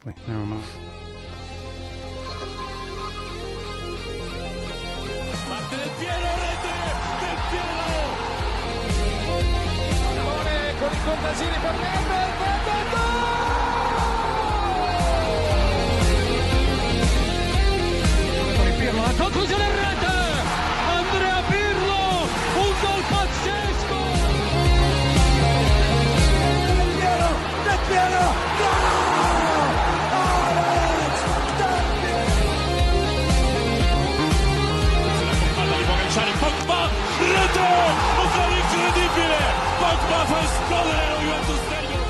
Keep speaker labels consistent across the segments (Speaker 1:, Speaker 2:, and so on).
Speaker 1: actually. Never mind.
Speaker 2: Conclusione in rete! Andrea Pirlo! Un gol pazzesco! Del Piero! No! Alex! Del Piero! Palla di Pogacar, Pogba! Rete! Un gol incredibile! Pogba fa esplodere lo Juventus Stadio!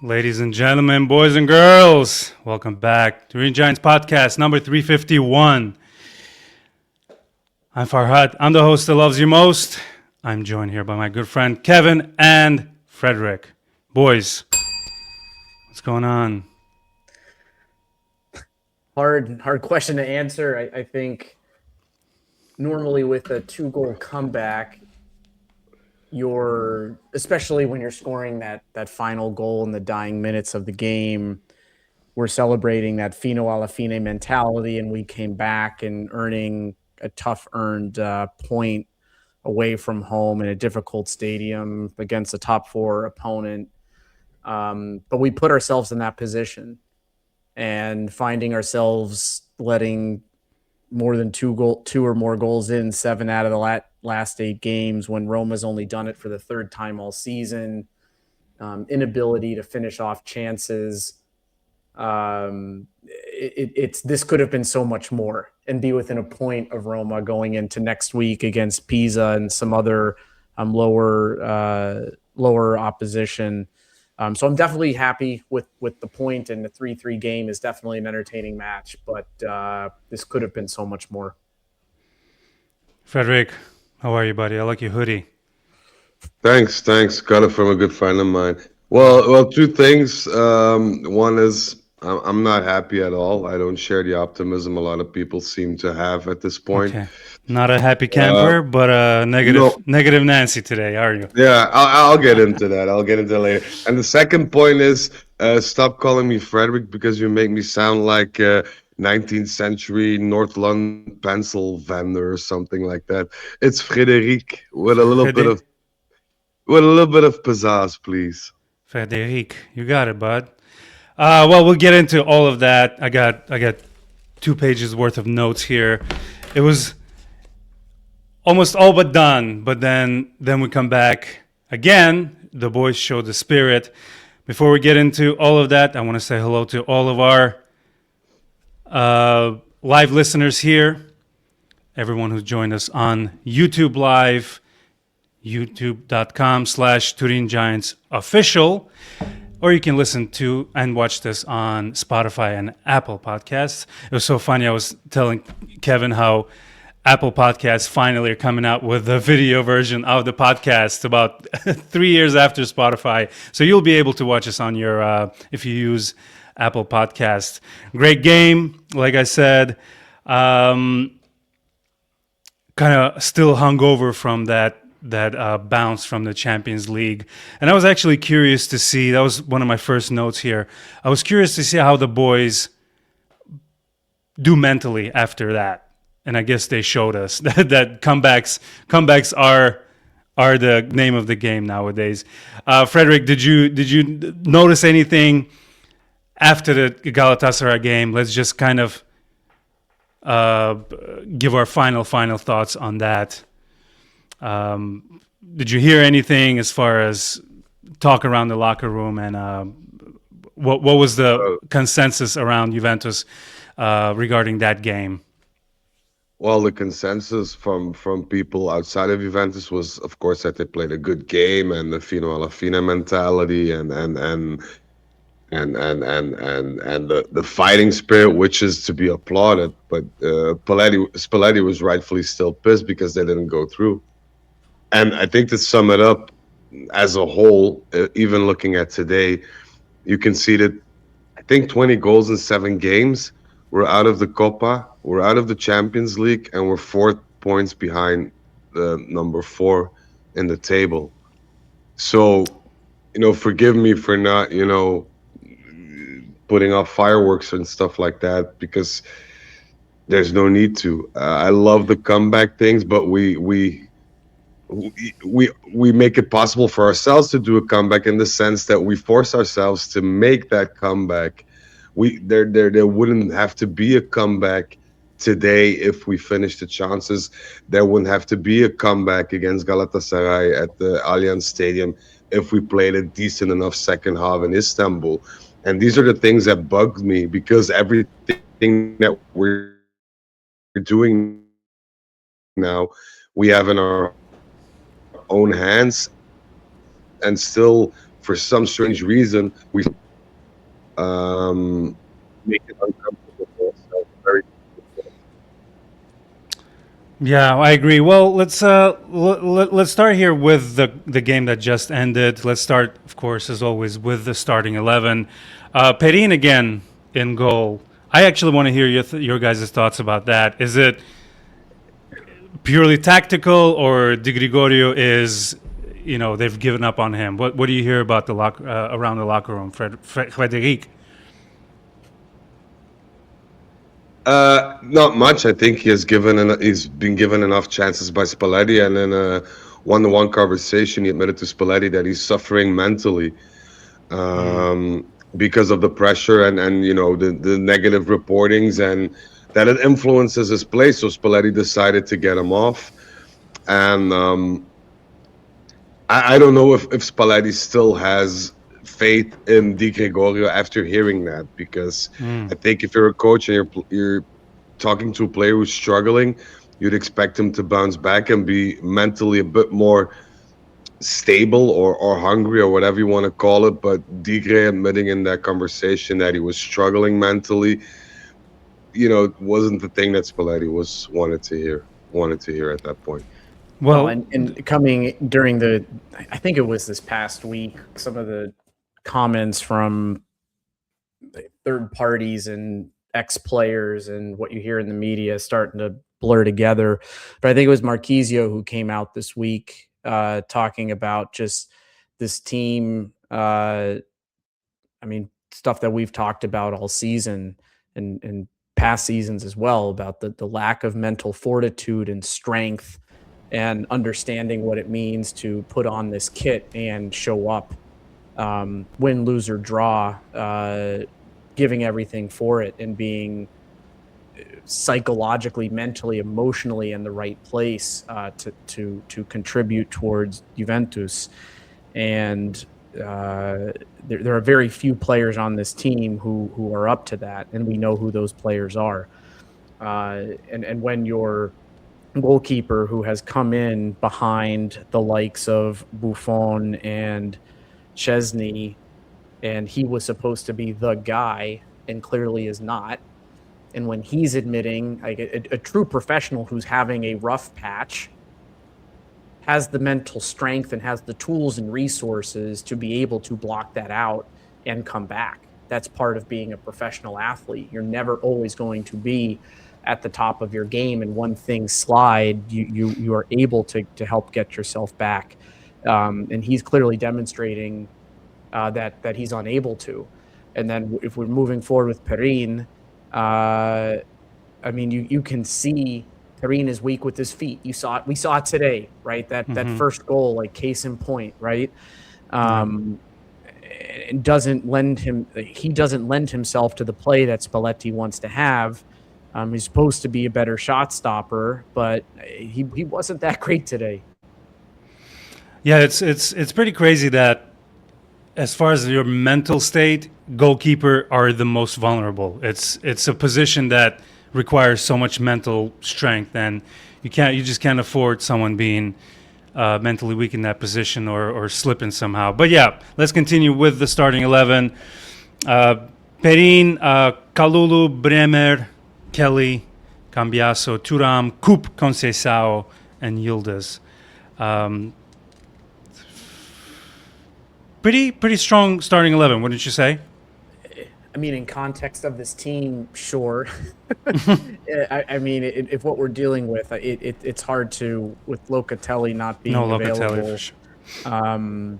Speaker 1: Ladies and gentlemen, boys and girls, welcome back to Turin Giants podcast number 351. I'm Farhad. I'm the host that loves you most. I'm joined here by my good friend Kevin and Frederic. Boys, what's going on?
Speaker 3: Hard question to answer. I think normally with a 2-goal comeback, especially when you're scoring that final goal in the dying minutes of the game, we're celebrating that Fino Alla Fine mentality, and we came back and earning a tough earned point away from home in a difficult stadium against a top 4 opponent. But we put ourselves in that position, and finding ourselves letting more than two or more goals in 7 out of the last 8 games when Roma's only done it for the 3rd time all season. Inability to finish off chances. This could have been so much more and be within a point of Roma going into next week against Pisa and some other lower opposition. So I'm definitely happy with the point, and the 3-3 game is definitely an entertaining match, but this could have been so much more.
Speaker 1: Frederic, how are you, buddy? I like your hoodie.
Speaker 4: Thanks. Got it from a good friend of mine. Well, 2 things. One is I'm not happy at all. I don't share the optimism a lot of people seem to have at this point.
Speaker 1: Okay. Not a happy camper, but a negative Nancy today, are you?
Speaker 4: Yeah, I'll get into that. I'll get into that later. And the second point is stop calling me Frederic, because you make me sound like 19th century North London pencil vendor or something like that. It's Frederic with a little bit of pizzazz, please.
Speaker 1: Frederic, you got it, bud. Well, we'll get into all of that. I got 2 pages worth of notes here. It was almost all but done, but then we come back again. The boys showed the spirit. Before we get into all of that, I want to say hello to all of our live listeners here, everyone who's joined us on YouTube Live, youtube.com/Turin Giants official, or you can listen to and watch this on Spotify and Apple Podcasts. It was so funny. I was telling Kevin how Apple Podcasts finally are coming out with the video version of the podcast about 3 years after Spotify. So you'll be able to watch us on your, if you use Apple Podcasts. Great game, like I said. Kind of still hungover from that bounce from the Champions League. And I was actually curious to see, that was one of my first notes here. I was curious to see how the boys do mentally after that. And I guess they showed us that comebacks are the name of the game nowadays. Frederic, did you notice anything after the Galatasaray game? Let's just kind of give our final thoughts on that. Did you hear anything as far as talk around the locker room, and what was the consensus around Juventus regarding that game?
Speaker 4: Well, the consensus from people outside of Juventus was, of course, that they played a good game and the Fino Alla Fine mentality and the fighting spirit, which is to be applauded. But Spalletti was rightfully still pissed because they didn't go through. And I think to sum it up, as a whole, even looking at today, you conceded, I think, 20 goals in 7 games, we're out of the Copa, we're out of the Champions League, and we're 4 points behind the number 4 in the table. So, forgive me for not, putting off fireworks and stuff like that, because there's no need to. I love the comeback things, but we make it possible for ourselves to do a comeback, in the sense that we force ourselves to make that comeback. There wouldn't have to be a comeback today if we finish the chances. There wouldn't have to be a comeback against Galatasaray at the Allianz Stadium if we played a decent enough second half in Istanbul. And these are the things that bug me, because everything that we're doing now, we have in our own hands, and still, for some strange reason, we make it uncomfortable for ourselves. Very
Speaker 1: Yeah, I agree. Well, let's start here with the game that just ended. Let's start, of course, as always, with the starting 11. Perine again in goal. I actually want to hear your guys' thoughts about that. Is it purely tactical, or Di Gregorio is, they've given up on him? What do you hear about the around the locker room, Frederic?
Speaker 4: Not much. I think he's been given enough chances by Spalletti, and in a one-to-one conversation, he admitted to Spalletti that he's suffering mentally, because of the pressure and the negative reportings, and that it influences his play. So Spalletti decided to get him off, and I don't know if Spalletti still has faith in Di Gregorio after hearing that, because I think if you're a coach and you're talking to a player who's struggling, you'd expect him to bounce back and be mentally a bit more stable, or hungry, or whatever you want to call it. But Di Gre admitting in that conversation that he was struggling mentally, wasn't the thing that Spalletti wanted to hear at that point.
Speaker 3: Well, and coming during I think it was this past week, some of the comments from third parties and ex-players and what you hear in the media starting to blur together. But I think it was Marquisio who came out this week talking about just this team. Stuff that we've talked about all season and past seasons as well, about the lack of mental fortitude and strength and understanding what it means to put on this kit and show up, win, lose, or draw, giving everything for it and being psychologically, mentally, emotionally in the right place to contribute towards Juventus. And there are very few players on this team who are up to that, and we know who those players are. And when your goalkeeper, who has come in behind the likes of Buffon and Chesney, and he was supposed to be the guy and clearly is not, and when he's admitting, like a true professional who's having a rough patch has the mental strength and has the tools and resources to be able to block that out and come back. That's part of being a professional athlete. You're never always going to be at the top of your game, and one thing slide, you are able to help get yourself back. And he's clearly demonstrating that he's unable to. And then if we're moving forward with Perine, you can see Perine is weak with his feet. We saw it today, right? That first goal, like case in point, right? It doesn't lend himself to the play that Spalletti wants to have. He's supposed to be a better shot stopper, but he wasn't that great today.
Speaker 1: Yeah, it's pretty crazy that as far as your mental state, goalkeeper are the most vulnerable. It's a position that requires so much mental strength, and you just can't afford someone being mentally weak in that position or slipping somehow. But yeah, let's continue with the starting 11. Perine, Kalulu, Bremer, Kelly, Cambiaso, Thuram, Concede, and Yildiz. Pretty strong starting 11, wouldn't you say?
Speaker 3: I mean, in context of this team, sure. I mean, if what we're dealing with, it's hard to, with Locatelli not
Speaker 1: No
Speaker 3: being
Speaker 1: Locatelli for
Speaker 3: available.
Speaker 1: sure.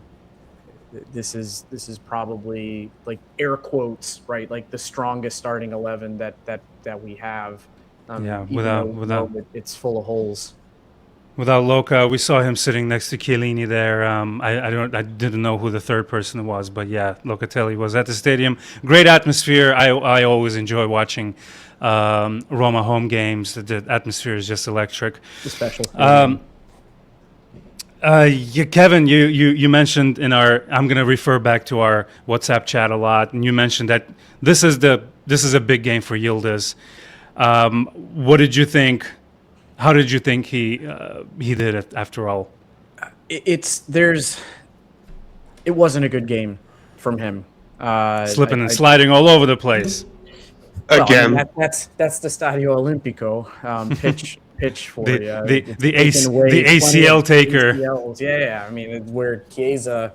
Speaker 3: This is probably, like, air quotes, right? Like the strongest starting 11 that we have.
Speaker 1: Yeah,
Speaker 3: Even though we know that it's full of holes.
Speaker 1: without Loca, we saw him sitting next to Chiellini there. I didn't know who the third person was, but yeah, Locatelli was at the stadium. Great atmosphere. I always enjoy watching Roma home games. The atmosphere is just electric.
Speaker 3: The special.
Speaker 1: Yeah, Kevin, you mentioned in our. I'm going to refer back to our WhatsApp chat a lot, and you mentioned that this is a big game for Yildiz. What did you think? How did you think he did it after all?
Speaker 3: It wasn't a good game from him.
Speaker 1: Slipping and sliding all over the place.
Speaker 4: Again,
Speaker 3: that's the Stadio Olimpico pitch for you.
Speaker 1: The ACL taker.
Speaker 3: ACLs. Yeah. I mean, where Chiesa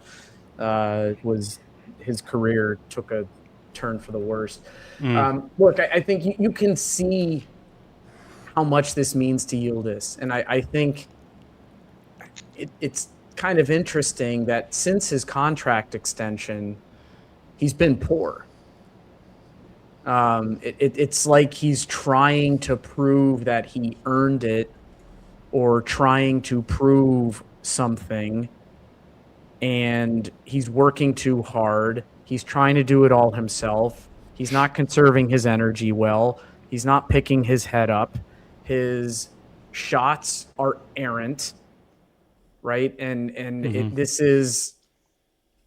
Speaker 3: was, his career took a turn for the worst. Look, I think you can see how much this means to Yildiz, and I think it's kind of interesting that since his contract extension, he's been poor. It's like he's trying to prove that he earned it, or trying to prove something, and he's working too hard. He's trying to do it all himself. He's not conserving his energy well. He's not picking his head up. His shots are errant, right? And this is,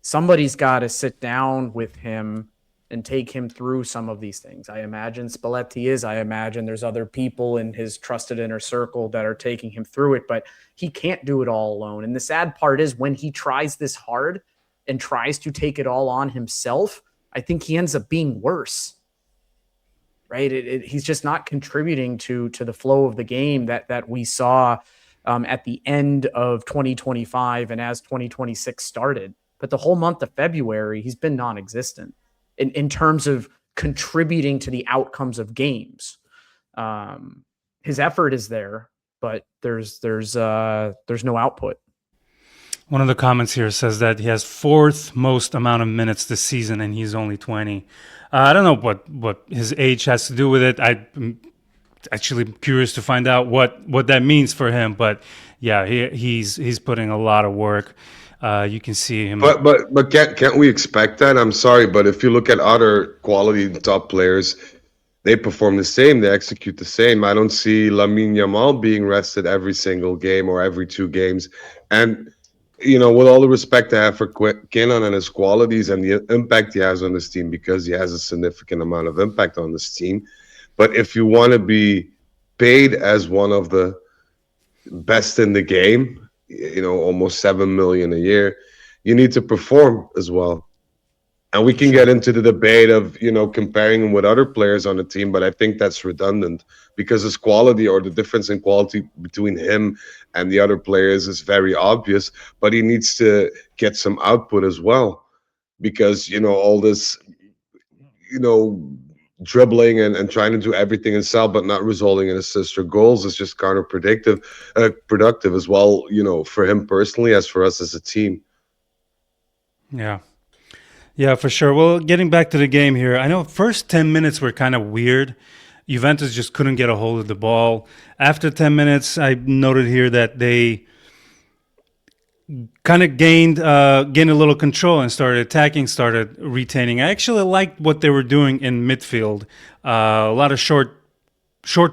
Speaker 3: somebody's got to sit down with him and take him through some of these things. I imagine Spalletti is. I imagine there's other people in his trusted inner circle that are taking him through it, but he can't do it all alone. And the sad part is, when he tries this hard and tries to take it all on himself, I think he ends up being worse. Right? He's just not contributing to the flow of the game that we saw at the end of 2025 and as 2026 started. But the whole month of February, he's been non-existent in terms of contributing to the outcomes of games. His effort is there, but there's no output.
Speaker 1: One of the comments here says that he has fourth most amount of minutes this season, and he's only 20. I don't know what his age has to do with it. I'm actually curious to find out what that means for him. But yeah, he's putting a lot of work. You can see him.
Speaker 4: But can't we expect that? I'm sorry, but if you look at other quality top players, they perform the same. They execute the same. I don't see Lamine Yamal being rested every single game or every 2 games. And with all the respect I have for Kenan and his qualities and the impact he has on this team, because he has a significant amount of impact on this team. But if you want to be paid as one of the best in the game, almost 7 million a year, you need to perform as well. And we can get into the debate of, comparing him with other players on the team, but I think that's redundant, because his quality, or the difference in quality between him and the other players, is very obvious. But he needs to get some output as well, because, all this, dribbling and trying to do everything himself but not resulting in assists or goals is just productive as well, for him personally as for us as a team.
Speaker 1: Yeah, for sure. Well, getting back to the game here, I know first 10 minutes were kind of weird. Juventus just couldn't get a hold of the ball. After 10 minutes, I noted here that they kind of gained a little control and started attacking, started retaining. I actually liked what they were doing in midfield. A lot of short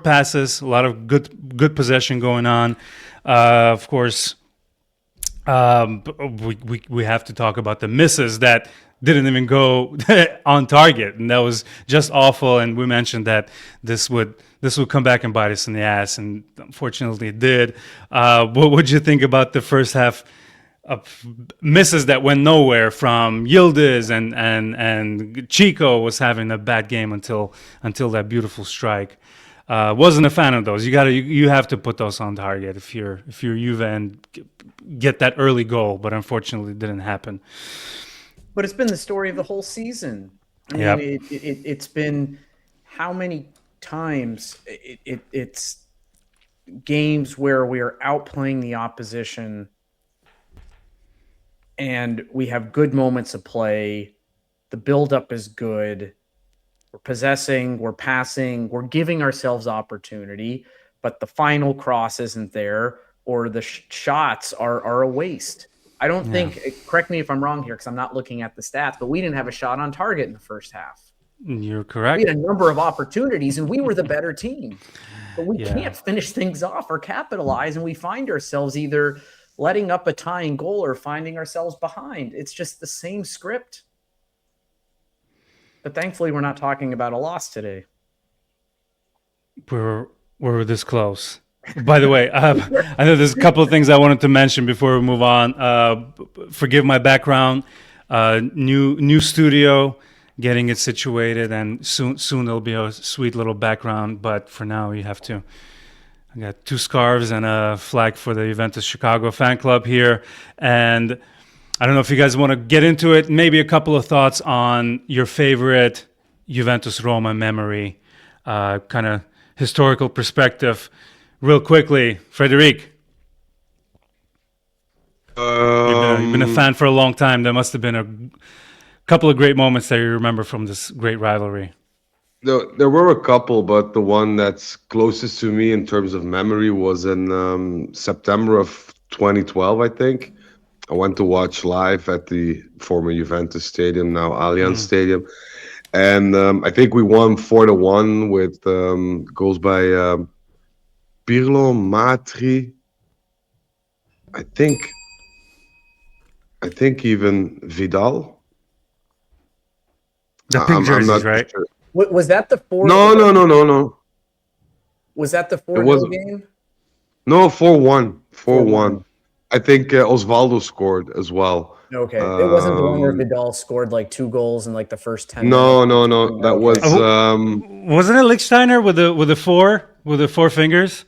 Speaker 1: passes, a lot of good possession going on. Of course, we have to talk about the misses that didn't even go on target, and that was just awful. And we mentioned that this would come back and bite us in the ass, and unfortunately it did. What would you think about the first half of misses that went nowhere from Yildiz, and Chico was having a bad game until that beautiful strike? Wasn't a fan of those. You have to put those on target if you're Juve and get that early goal, but unfortunately it didn't happen.
Speaker 3: But it's been the story of the whole season. I mean, it's been how many times it's games where we are outplaying the opposition and we have good moments of play. The buildup is good. We're possessing, we're passing, we're giving ourselves opportunity, but the final cross isn't there, or the shots are a waste. I don't think, correct me if I'm wrong here, because I'm not looking at the stats, but we didn't have a shot on target in the first half.
Speaker 1: You're correct.
Speaker 3: We had a number of opportunities, and we were the better team. But we can't finish things off or capitalize, and we find ourselves either letting up a tying goal or finding ourselves behind. It's just the same script. But thankfully, we're not talking about a loss today.
Speaker 1: We're this close. By the way, I know there's a couple of things I wanted to mention before we move on. Forgive my background. New studio, getting it situated, and soon there'll be a sweet little background. But for now, you have to. I got 2 scarves and a flag for the Juventus Chicago fan club here, and I don't know if you guys want to get into it. Maybe a couple of thoughts on your favorite Juventus Roma memory, kind of historical perspective. Real quickly, Frederic. You've been a fan for a long time. There must have been a couple of great moments that you remember from this great rivalry.
Speaker 4: There were a couple, but the one that's closest to me in terms of memory was in September of 2012, I think. I went to watch live at the former Juventus Stadium, now Allianz Stadium. And I think we won 4-1 with goals by Pirlo, Matri. I think even Vidal.
Speaker 1: The pink jerseys, right?
Speaker 4: Sure.
Speaker 3: Was that the 4?
Speaker 4: No.
Speaker 3: Was that the 4-0 game?
Speaker 4: No, 4-1. 4-1. I think Osvaldo scored as well.
Speaker 3: Okay. It wasn't the one where Vidal scored like 2 goals in like the first 10
Speaker 4: No.
Speaker 3: minutes.
Speaker 4: That was
Speaker 1: wasn't it Lichtsteiner with the 4 fingers?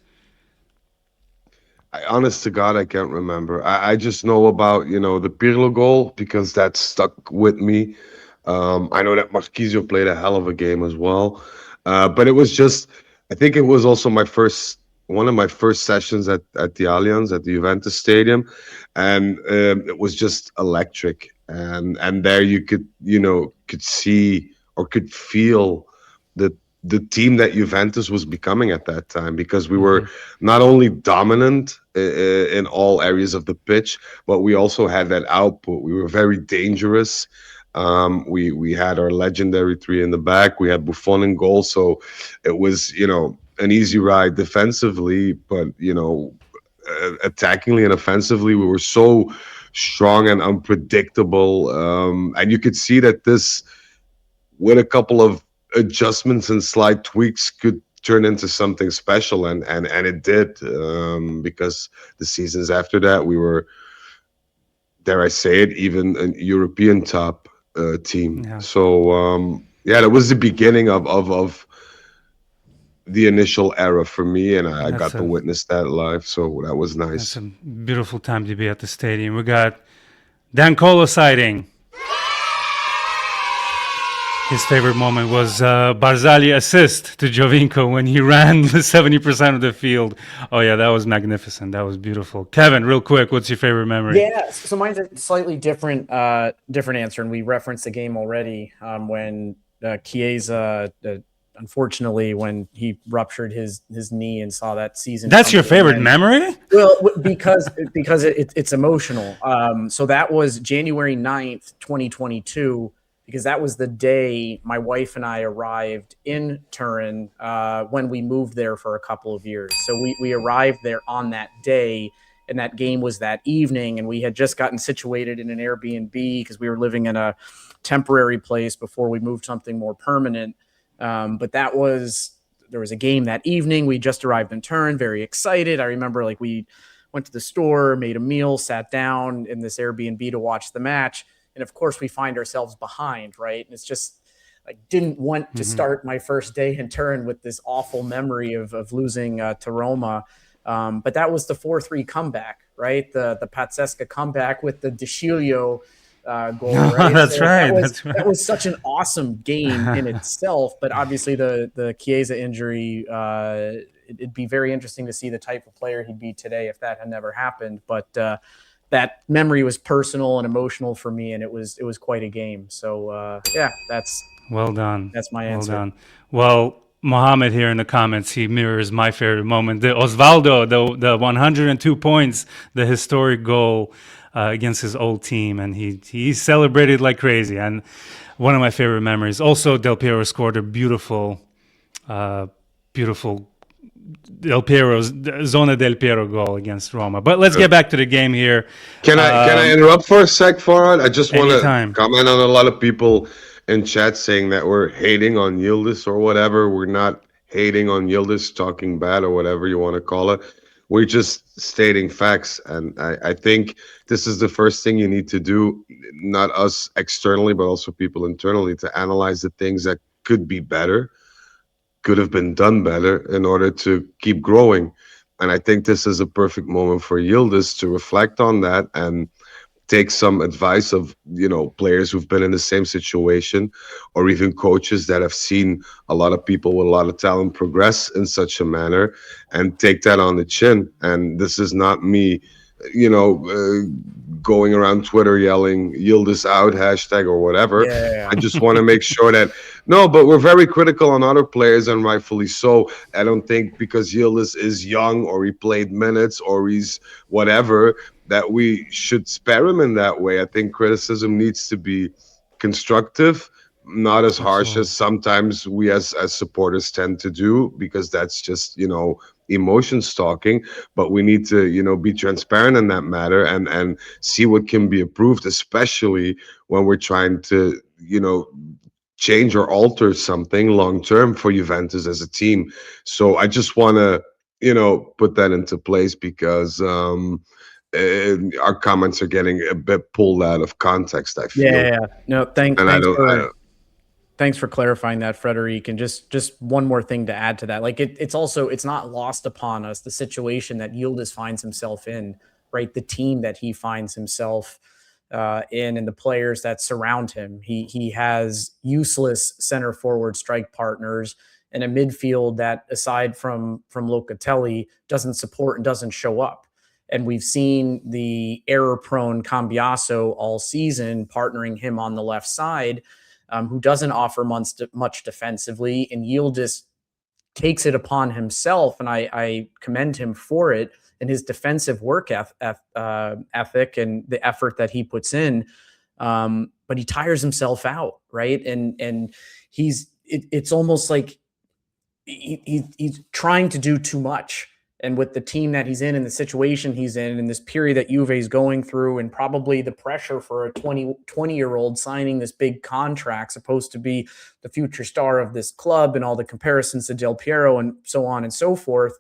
Speaker 4: Honest to God, I can't remember. I just know about, the Pirlo goal because that stuck with me. I know that Marquisio played a hell of a game as well. But it was just, I think it was also one of my first sessions at the Allianz, at the Juventus Stadium. And it was just electric. And there you could see or could feel the team that Juventus was becoming at that time, because we were not only dominant in all areas of the pitch, but we also had that output. We were very dangerous. We had our legendary 3 in the back. We had Buffon in goal, so it was an easy ride defensively, but attackingly and offensively, we were so strong and unpredictable. And you could see that this, with a couple of adjustments and slight tweaks, could turn into something special, and it did, because the seasons after that we were, dare I say it, even a European top team. Yeah. So that was the beginning of the initial era for me, and I got to witness that live, so that was nice.
Speaker 1: That's a beautiful time to be at the stadium. We got Dan Colo sighting. His favorite moment was Barzagli assist to Giovinco when he ran 70% of the field. Oh, yeah, that was magnificent. That was beautiful. Kevin, real quick, what's your favorite memory?
Speaker 3: Yeah, so mine's a slightly different answer, and we referenced the game already when Chiesa, unfortunately, when he ruptured his knee and saw that season.
Speaker 1: That's your favorite memory?
Speaker 3: Well, because it's emotional. So that was January 9th, 2022. Because that was the day my wife and I arrived in Turin when we moved there for a couple of years. So we arrived there on that day, and that game was that evening, and we had just gotten situated in an Airbnb because we were living in a temporary place before we moved something more permanent. But there was a game that evening. We just arrived in Turin, very excited. I remember we went to the store, made a meal, sat down in this Airbnb to watch the match. And of course, we find ourselves behind, right? And it's just, I didn't want to start my first day in Turin with this awful memory of losing to Roma. But that was the 4-3 comeback, right? The Pazzesca comeback with the De Sciglio goal, right?
Speaker 1: That's
Speaker 3: So
Speaker 1: right. That's right.
Speaker 3: that was such an awesome game in itself. But obviously, the Chiesa injury, it'd be very interesting to see the type of player he'd be today if that had never happened. But that memory was personal and emotional for me, and it was quite a game. So yeah,
Speaker 1: Well done.
Speaker 3: that's my
Speaker 1: Well
Speaker 3: answer.
Speaker 1: done. Well, Mohammed here in the comments, he mirrors my favorite moment. The Osvaldo, the 102 points, the historic goal against his old team, and he celebrated like crazy. And one of my favorite memories. Also, Del Piero scored a beautiful Del Piero's Zona Del Piero goal against Roma. But let's get back to the game here.
Speaker 4: Can I interrupt for a sec, Farhad? I just want to
Speaker 1: Anytime.
Speaker 4: comment on a lot of people in chat saying that we're hating on Yildiz or whatever. We're not hating on Yildiz, talking bad or whatever you want to call it. We're just stating facts. And I think this is the first thing you need to do, not us externally, but also people internally, to analyze the things that could be better, could have been done better in order to keep growing. And I think this is a perfect moment for Yildiz to reflect on that and take some advice of, players who've been in the same situation, or even coaches that have seen a lot of people with a lot of talent progress in such a manner, and take that on the chin. And this is not me, going around Twitter yelling Yildiz out hashtag or whatever.
Speaker 3: Yeah.
Speaker 4: I just want to make sure that but we're very critical on other players, and rightfully so. I don't think because Yildiz is young or he played minutes or he's whatever that we should spare him in that way. I think criticism needs to be constructive, not as harsh as sometimes we as supporters tend to do, because that's just emotion stalking. But we need to be transparent in that matter and see what can be improved, especially when we're trying to change or alter something long term for Juventus as a team. So I just want to put that into place, because our comments are getting a bit pulled out of context, I feel.
Speaker 3: Yeah. No, thanks for clarifying that, Frederic. And just one more thing to add to that. Like it's not lost upon us, the situation that Yildiz finds himself in, right? The team that he finds himself in, and the players that surround him. He has useless center forward strike partners and a midfield that, aside from Locatelli, doesn't support and doesn't show up. And we've seen the error-prone Cambiaso all season partnering him on the left side, who doesn't offer much defensively. And Yildiz takes it upon himself, and I commend him for it, and his defensive work ethic and the effort that he puts in. But he tires himself out, right? And it's almost like he's trying to do too much. And with the team that he's in and the situation he's in, and this period that Juve is going through, and probably the pressure for a 20-year-old signing this big contract, supposed to be the future star of this club, and all the comparisons to Del Piero and so on and so forth.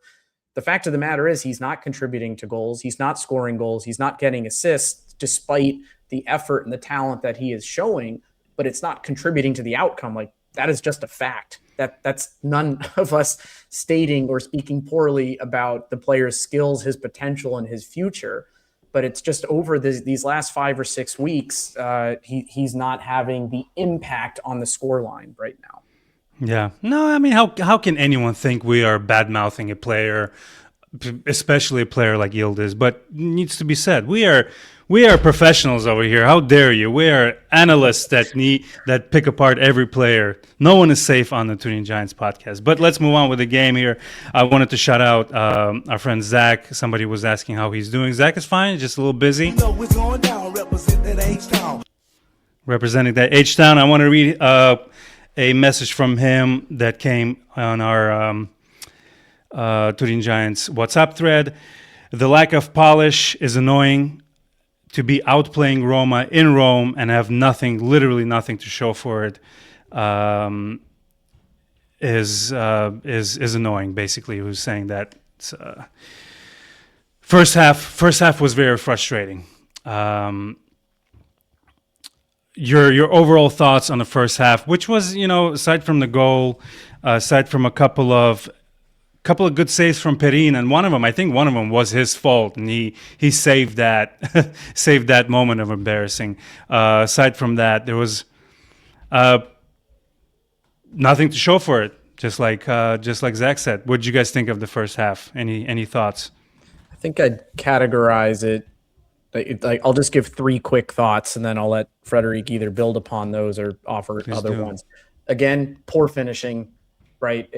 Speaker 3: The fact of the matter is he's not contributing to goals. He's not scoring goals. He's not getting assists, despite the effort and the talent that he is showing, but it's not contributing to the outcome. Like, that is just a fact. That's none of us stating or speaking poorly about the player's skills, his potential, and his future. But it's just over these last 5 or 6 weeks, he's not having the impact on the scoreline right now.
Speaker 1: Yeah. No, I mean, how can anyone think we are bad-mouthing a player, especially a player like Yildiz? But it needs to be said, we are professionals over here. How dare you? We are analysts that pick apart every player. No one is safe on the Turin Giants podcast. But let's move on with the game here. I wanted to shout out our friend Zach. Somebody was asking how he's doing. Zach is fine, just a little busy. Representing that H-Town. I want to read a message from him that came on our Turin Giants WhatsApp thread. The lack of polish is annoying. To be outplaying Roma in Rome and have literally nothing to show for it, is annoying. Basically, he was saying that first half was very frustrating. Your overall thoughts on the first half, which was, aside from the goal, aside from a couple of couple of good saves from Perine, and I think one of them was his fault, and he saved that saved that moment of embarrassing. Aside from that, there was nothing to show for it. Just like Zach said. What did you guys think of the first half? Any thoughts?
Speaker 3: I think I'd categorize it. Like I'll just give 3 quick thoughts, and then I'll let Frederic either build upon those or offer other ones. Again, poor finishing, right?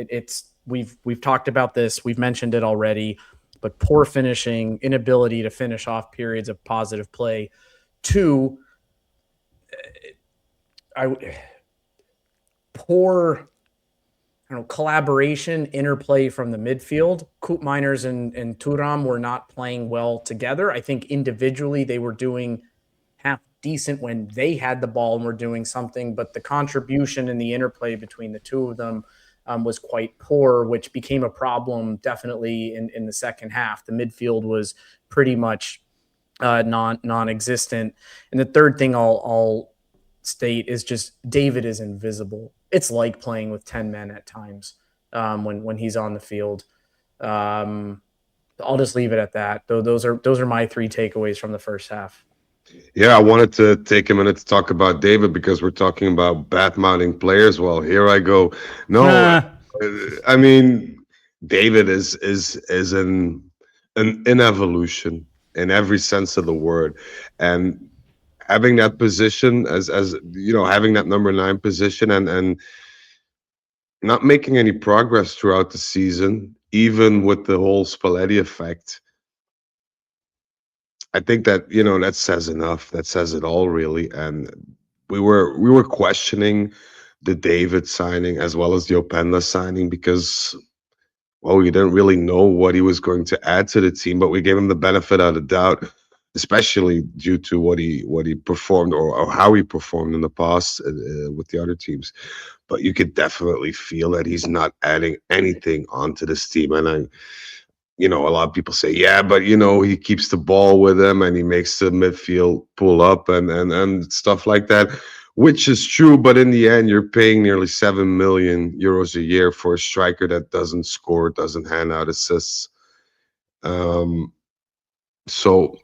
Speaker 3: We've talked about this. We've mentioned it already, but poor finishing, inability to finish off periods of positive play. 2, poor collaboration, interplay from the midfield. Koopmeiners and Thuram were not playing well together. I think individually they were doing half decent when they had the ball and were doing something, but the contribution and the interplay between the two of them was quite poor, which became a problem definitely in the second half. The midfield was pretty much non-existent. And the third thing I'll state is just David is invisible. It's like playing with 10 men at times when he's on the field. I'll just leave it at that. Those are my 3 takeaways from the first half.
Speaker 4: Yeah, I wanted to take a minute to talk about David because we're talking about bad-mouthing players. Well, here I go. No, I mean, David is an evolution in every sense of the word, and having that position as having that number 9 position and not making any progress throughout the season, even with the whole Spalletti effect. I think that that says enough. That says it all, really. And we were questioning the David signing as well as the Openda signing because, well, we didn't really know what he was going to add to the team, but we gave him the benefit of the doubt, especially due to what he performed or how he performed in the past with the other teams. But you could definitely feel that he's not adding anything onto this team. And a lot of people say, yeah, but he keeps the ball with him and he makes the midfield pull up and stuff like that, which is true. But in the end, you're paying nearly 7 million euros a year for a striker that doesn't score, doesn't hand out assists. So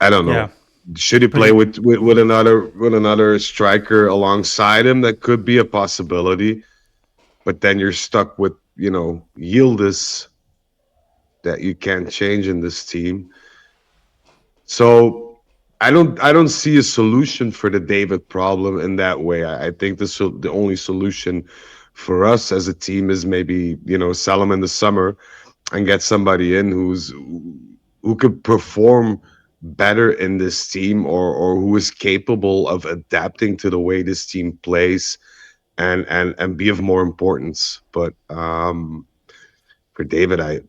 Speaker 4: I don't know. Yeah. Should he play with another striker alongside him? That could be a possibility, but then you're stuck with Yildiz that you can't change in this team. So I don't see a solution for the David problem in that way. I think the only solution for us as a team is maybe sell him in the summer and get somebody in who could perform better in this team or who is capable of adapting to the way this team plays and be of more importance. But for David, I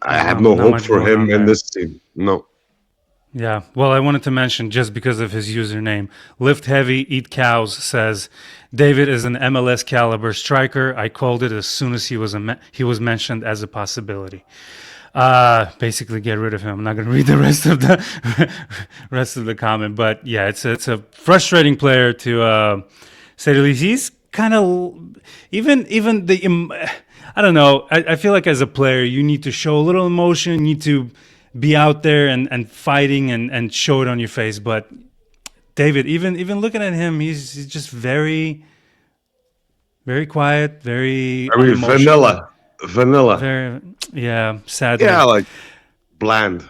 Speaker 4: have no hope for him in this team. No.
Speaker 1: Yeah, well, I wanted to mention, just because of his username, Lift Heavy Eat Cows says, David is an MLS caliber striker. I called it as soon as he was mentioned as a possibility. Basically get rid of him. I'm not going to read the rest of the comment, but yeah, it's a frustrating player to say the least. He's kind of even I don't know. I feel like as a player, you need to show a little emotion. You need to be out there and fighting and show it on your face. But David, even looking at him, he's just very, very quiet, very
Speaker 4: vanilla.
Speaker 1: Very, yeah, sadly.
Speaker 4: Yeah, like bland.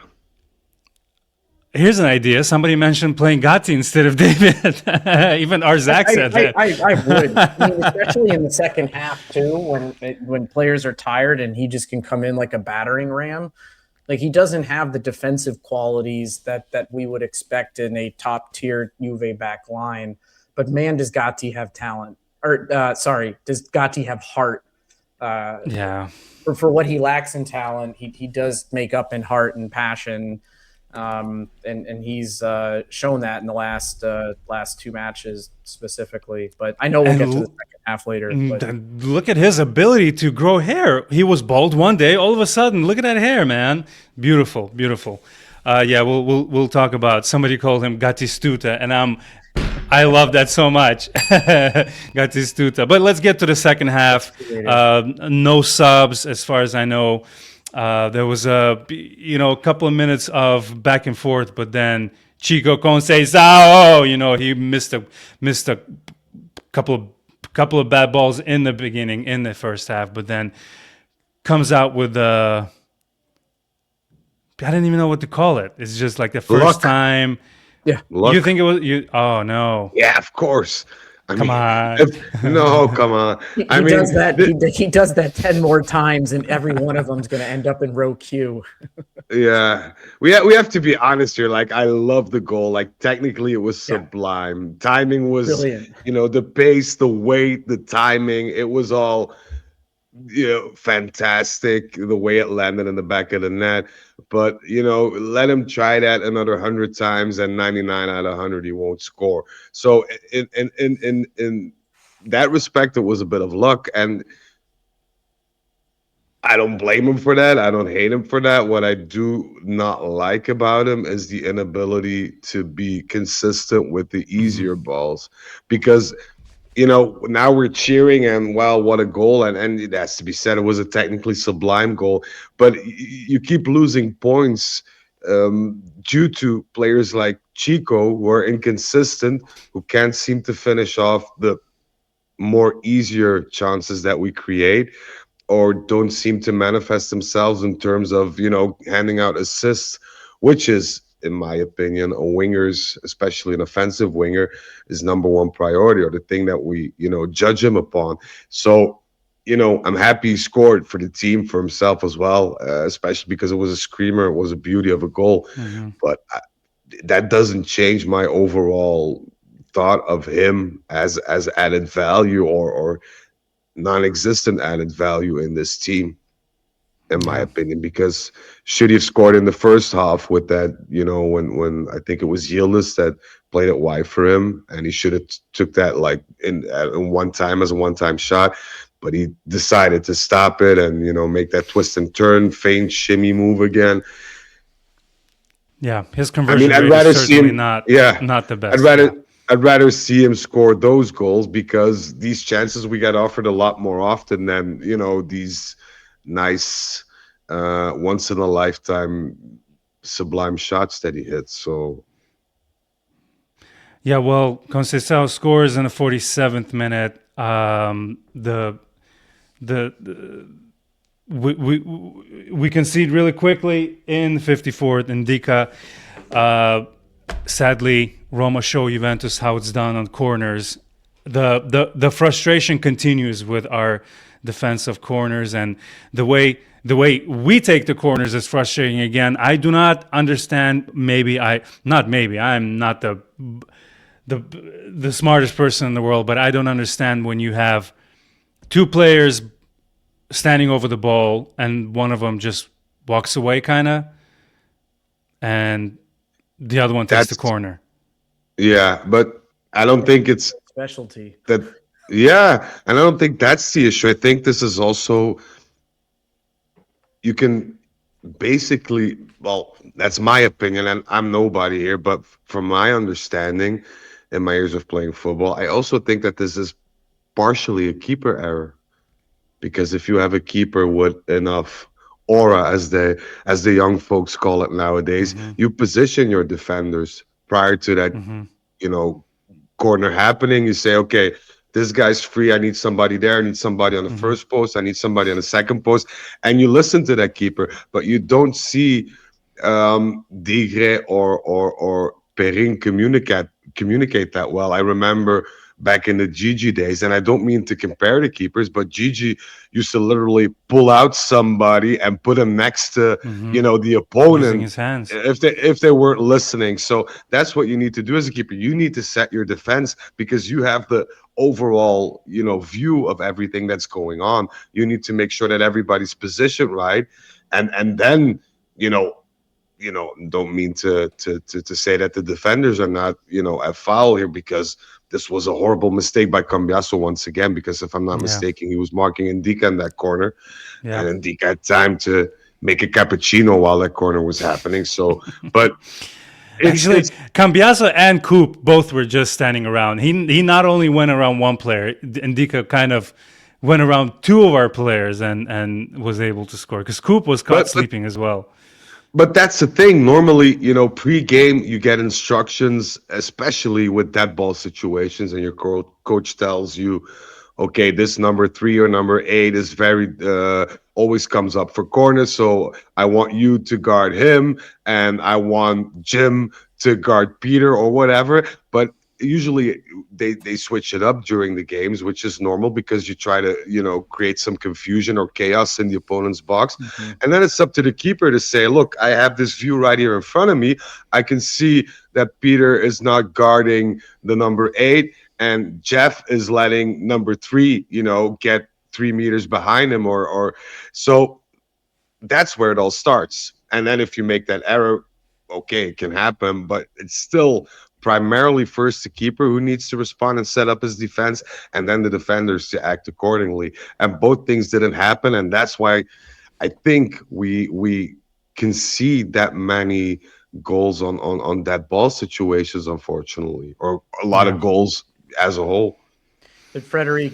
Speaker 1: Here's an idea. Somebody mentioned playing Gatti instead of David. Even Arzak said that.
Speaker 3: I would. I mean, especially in the second half, too, when players are tired and he just can come in like a battering ram. Like, he doesn't have the defensive qualities that we would expect in a top-tier Juve back line. But, man, does Gatti have talent. Does Gatti have heart?
Speaker 1: Yeah.
Speaker 3: For what he lacks in talent, he does make up in heart and passion. And he's shown that in the last 2 matches specifically. But I know we'll get to the second half later. But.
Speaker 1: Look at his ability to grow hair. He was bald one day. All of a sudden, look at that hair, man. Beautiful, beautiful. Yeah, we'll talk about. Somebody called him Gattistuta, and I love that so much, Gattistuta. But let's get to the second half. No subs, as far as I know. There was a couple of minutes of back and forth, but then Chico Conceição, he missed a couple of bad balls in the beginning in the first half, but then comes out with I didn't even know what to call it. It's just like the first
Speaker 4: Luck.
Speaker 1: time.
Speaker 3: Yeah.
Speaker 4: Luck.
Speaker 1: You think it was you? Oh no!
Speaker 4: Yeah, of course.
Speaker 1: Come on.
Speaker 4: No, come on.
Speaker 3: He does that. He does that 10 more times, and every one of them is going to end up in row Q.
Speaker 4: Yeah, we have to be honest here. Like, I love the goal. Like, technically, it was sublime. Timing was,
Speaker 3: Brilliant.
Speaker 4: the pace, the weight, the timing. It was all, fantastic. The way it landed in the back of the net. But let him try that another 100 times, and 99 out of 100 he won't score. So in that respect, it was a bit of luck, and I don't blame him for that. I don't hate him for that. What I do not like about him is the inability to be consistent with the easier balls, because now we're cheering and wow, what a goal. And it has to be said, it was a technically sublime goal, but you keep losing points due to players like Chico, who are inconsistent, who can't seem to finish off the more easier chances that we create, or don't seem to manifest themselves in terms of, handing out assists, which is, in my opinion, a winger's, especially an offensive winger, is number one priority, or the thing that we, judge him upon. So, I'm happy he scored for the team, for himself as well, especially because it was a screamer. It was a beauty of a goal.
Speaker 1: Mm-hmm.
Speaker 4: But that doesn't change my overall thought of him as added value or non-existent added value in this team, in my opinion, because should he have scored in the first half with that, when I think it was Yildiz that played it wide for him, and he should have took that like in one time as a one-time shot, but he decided to stop it and make that twist and turn, feint, shimmy move again.
Speaker 1: Yeah, his conversion
Speaker 4: I'd
Speaker 1: rate
Speaker 4: rather
Speaker 1: is
Speaker 4: see
Speaker 1: certainly
Speaker 4: him,
Speaker 1: not the best.
Speaker 4: I'd rather see him score those goals, because these chances we get offered a lot more often than these nice once in a lifetime sublime shots that he hits. So
Speaker 1: yeah, well, Conceição scores in the 47th minute. We concede really quickly in the 54th. Indica. Sadly, Roma show Juventus how it's done on corners. The frustration continues with our defense of corners, and the way we take the corners is frustrating again. I do not understand. I'm not the smartest person in the world, but I don't understand when you have two players standing over the ball and one of them just walks away, kind of, and the other one takes the corner.
Speaker 4: Yeah, but I don't think it's
Speaker 3: Specialty.
Speaker 4: that. Yeah, and I don't think that's the issue. I think this is also, you can basically, well, that's my opinion, and I'm nobody here, but from my understanding in my years of playing football, I also think that this is partially a keeper error, because if you have a keeper with enough aura, as the young folks call it nowadays, you position your defenders prior to that, corner happening. You say, okay, this guy's free. I need somebody there. I need somebody on the first post. I need somebody on the second post. And you listen to that keeper, but you don't see Digre or Perine communicate that well. I remember back in the Gigi days, and I don't mean to compare the keepers, but Gigi used to literally pull out somebody and put him next to the opponent,
Speaker 1: using his hands,
Speaker 4: if they weren't listening. So that's what you need to do as a keeper. You need to set your defense, because you have the overall view of everything that's going on. You need to make sure that everybody's positioned right, and then don't mean to say that the defenders are not at foul here, because this was a horrible mistake by Cambiaso once again, because if I'm not mistaken, he was marking Indica in that corner, and Indica had time to make a cappuccino while that corner was happening. So, but
Speaker 1: Actually,
Speaker 4: it's
Speaker 1: Cambiaso and Coop both were just standing around. He not only went around one player, Ndika kind of went around two of our players and was able to score because Coop was caught sleeping as well.
Speaker 4: But that's the thing. Normally, pre-game you get instructions, especially with dead ball situations, and your coach tells you, okay, this number 3 or number 8 is very always comes up for corners, so I want you to guard him, and I want Jim to guard Peter or whatever. But usually they switch it up during the games, which is normal because you try to create some confusion or chaos in the opponent's box. And then it's up to the keeper to say, look, I have this view right here in front of me. I can see that Peter is not guarding the number 8 and Jeff is letting number 3 get 3 meters behind him, or so that's where it all starts. And then if you make that error, okay, it can happen, but it's still primarily first the keeper who needs to respond and set up his defense, and then the defenders to act accordingly. And both things didn't happen, and that's why I think we concede that many goals on that ball situations, unfortunately, or a lot of goals as a whole.
Speaker 3: But Frederic,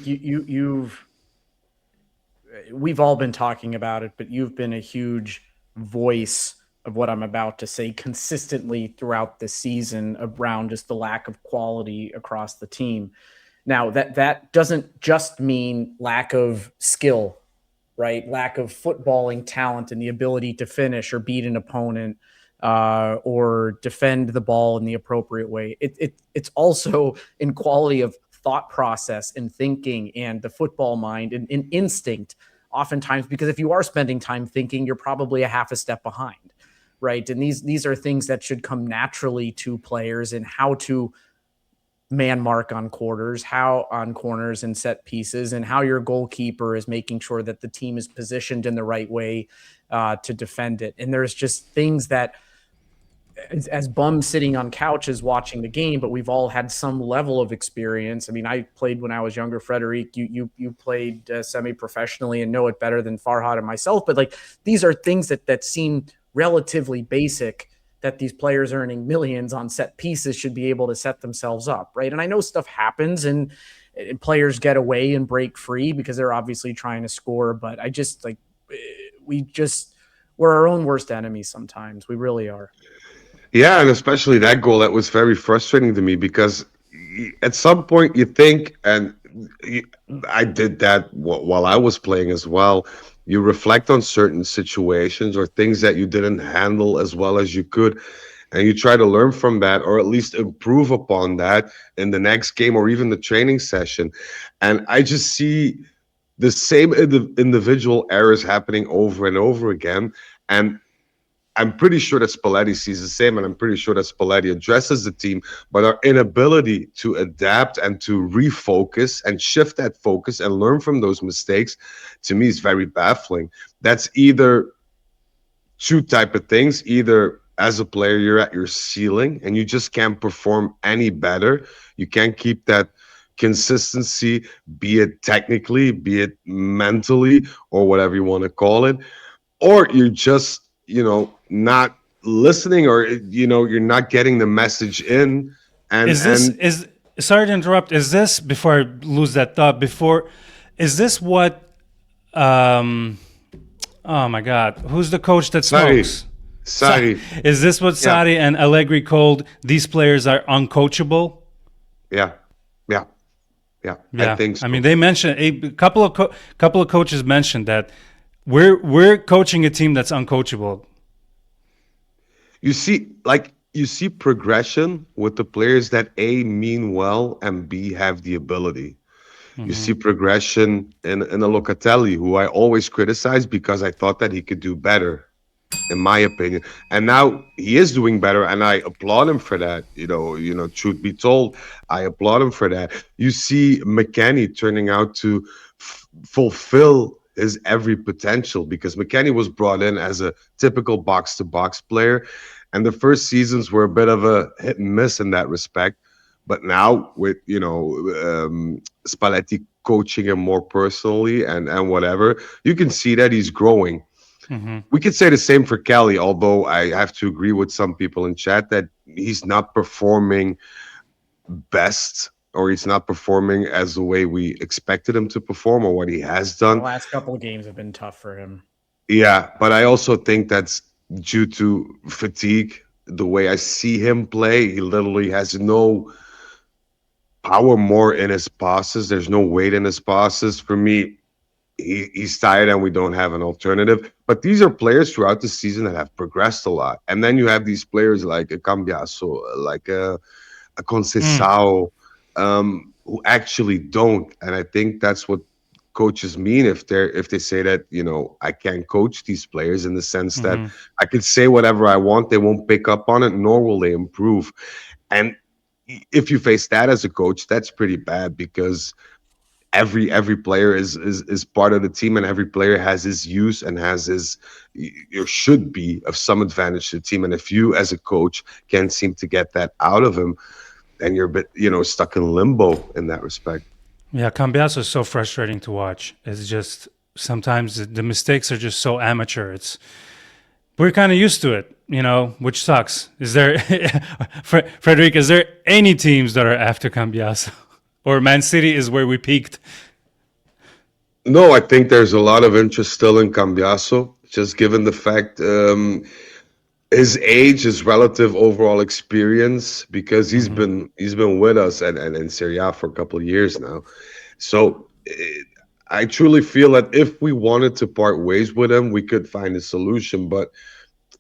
Speaker 3: we've all been talking about it, but you've been a huge voice of what I'm about to say consistently throughout the season around just the lack of quality across the team. Now, that doesn't just mean lack of skill, right? Lack of footballing talent and the ability to finish or beat an opponent or defend the ball in the appropriate way. It's also in quality of thought process and thinking and the football mind and instinct oftentimes, because if you are spending time thinking, you're probably a half a step behind. Right. And these are things that should come naturally to players and how to man mark on quarters, how on corners and set pieces, and how your goalkeeper is making sure that the team is positioned in the right way to defend it. And there's just things that as bums sitting on couches watching the game, but we've all had some level of experience. I mean, I played when I was younger, Frederic, you played semi-professionally and know it better than Farhad and myself. But like, these are things that seem relatively basic, that these players earning millions on set pieces should be able to set themselves up, right? And I know stuff happens and players get away and break free because they're obviously trying to score, but I just like, we're our own worst enemies sometimes. We really are.
Speaker 4: Yeah, and especially that goal, that was very frustrating to me because at some point you think, and I did that while I was playing as well, you reflect on certain situations or things that you didn't handle as well as you could, and you try to learn from that or at least improve upon that in the next game or even the training session. And I just see the same individual errors happening over and over again. And I'm pretty sure that Spalletti sees the same, and I'm pretty sure that Spalletti addresses the team, but our inability to adapt and to refocus and shift that focus and learn from those mistakes, to me, is very baffling. That's either two type of things. Either as a player, you're at your ceiling and you just can't perform any better. You can't keep that consistency, be it technically, be it mentally, or whatever you want to call it, or you're just not listening, or you're not getting the message in. And
Speaker 1: is sorry to interrupt, is this, before I lose that thought, is this what oh my god, who's the coach that smokes?
Speaker 4: Sarri.
Speaker 1: Is this what Sarri and Allegri called these players are uncoachable?
Speaker 4: Yeah. I think so.
Speaker 1: I mean, they mentioned a couple of coaches mentioned that we're coaching a team that's uncoachable.
Speaker 4: You see progression with the players that A, mean well, and B, have the ability. You see progression in a Locatelli, who I always criticize because I thought that he could do better, in my opinion. And now he is doing better, and I applaud him for that. Truth be told, I applaud him for that. You see McKennie turning out to fulfill his every potential, because McKennie was brought in as a typical box-to-box player, and the first seasons were a bit of a hit and miss in that respect. But now with Spalletti coaching him more personally and whatever, you can see that he's growing. We could say the same for Kelly, although I have to agree with some people in chat that he's not performing best, or he's not performing as the way we expected him to perform or what he has
Speaker 3: The
Speaker 4: done.
Speaker 3: last couple of games have been tough for him.
Speaker 4: Yeah, but I also think that's due to fatigue. The way I see him play, he literally has no power more in his passes. There's no weight in his passes. For me, he's tired and we don't have an alternative. But these are players throughout the season that have progressed a lot. And then you have these players like a Cambiaso, like a Conceição, who actually don't. And I think that's what coaches mean if they say that, I can't coach these players, in the sense that I can say whatever I want, they won't pick up on it, nor will they improve. And if you face that as a coach, that's pretty bad, because every player is part of the team, and every player has his use and has his, or should be, of some advantage to the team. And if you as a coach can't seem to get that out of him, then you're a bit stuck in limbo in that respect.
Speaker 1: Yeah, Cambiaso is so frustrating to watch. It's just sometimes the mistakes are just so amateur. We're kind of used to it, which sucks. Is there, Frederic? Is there any teams that are after Cambiaso, or Man City is where we peaked?
Speaker 4: No, I think there's a lot of interest still in Cambiaso, just given the fact his age, his relative overall experience, because he's been with us and in Serie A for a couple of years now. So I truly feel that if we wanted to part ways with him, we could find a solution. But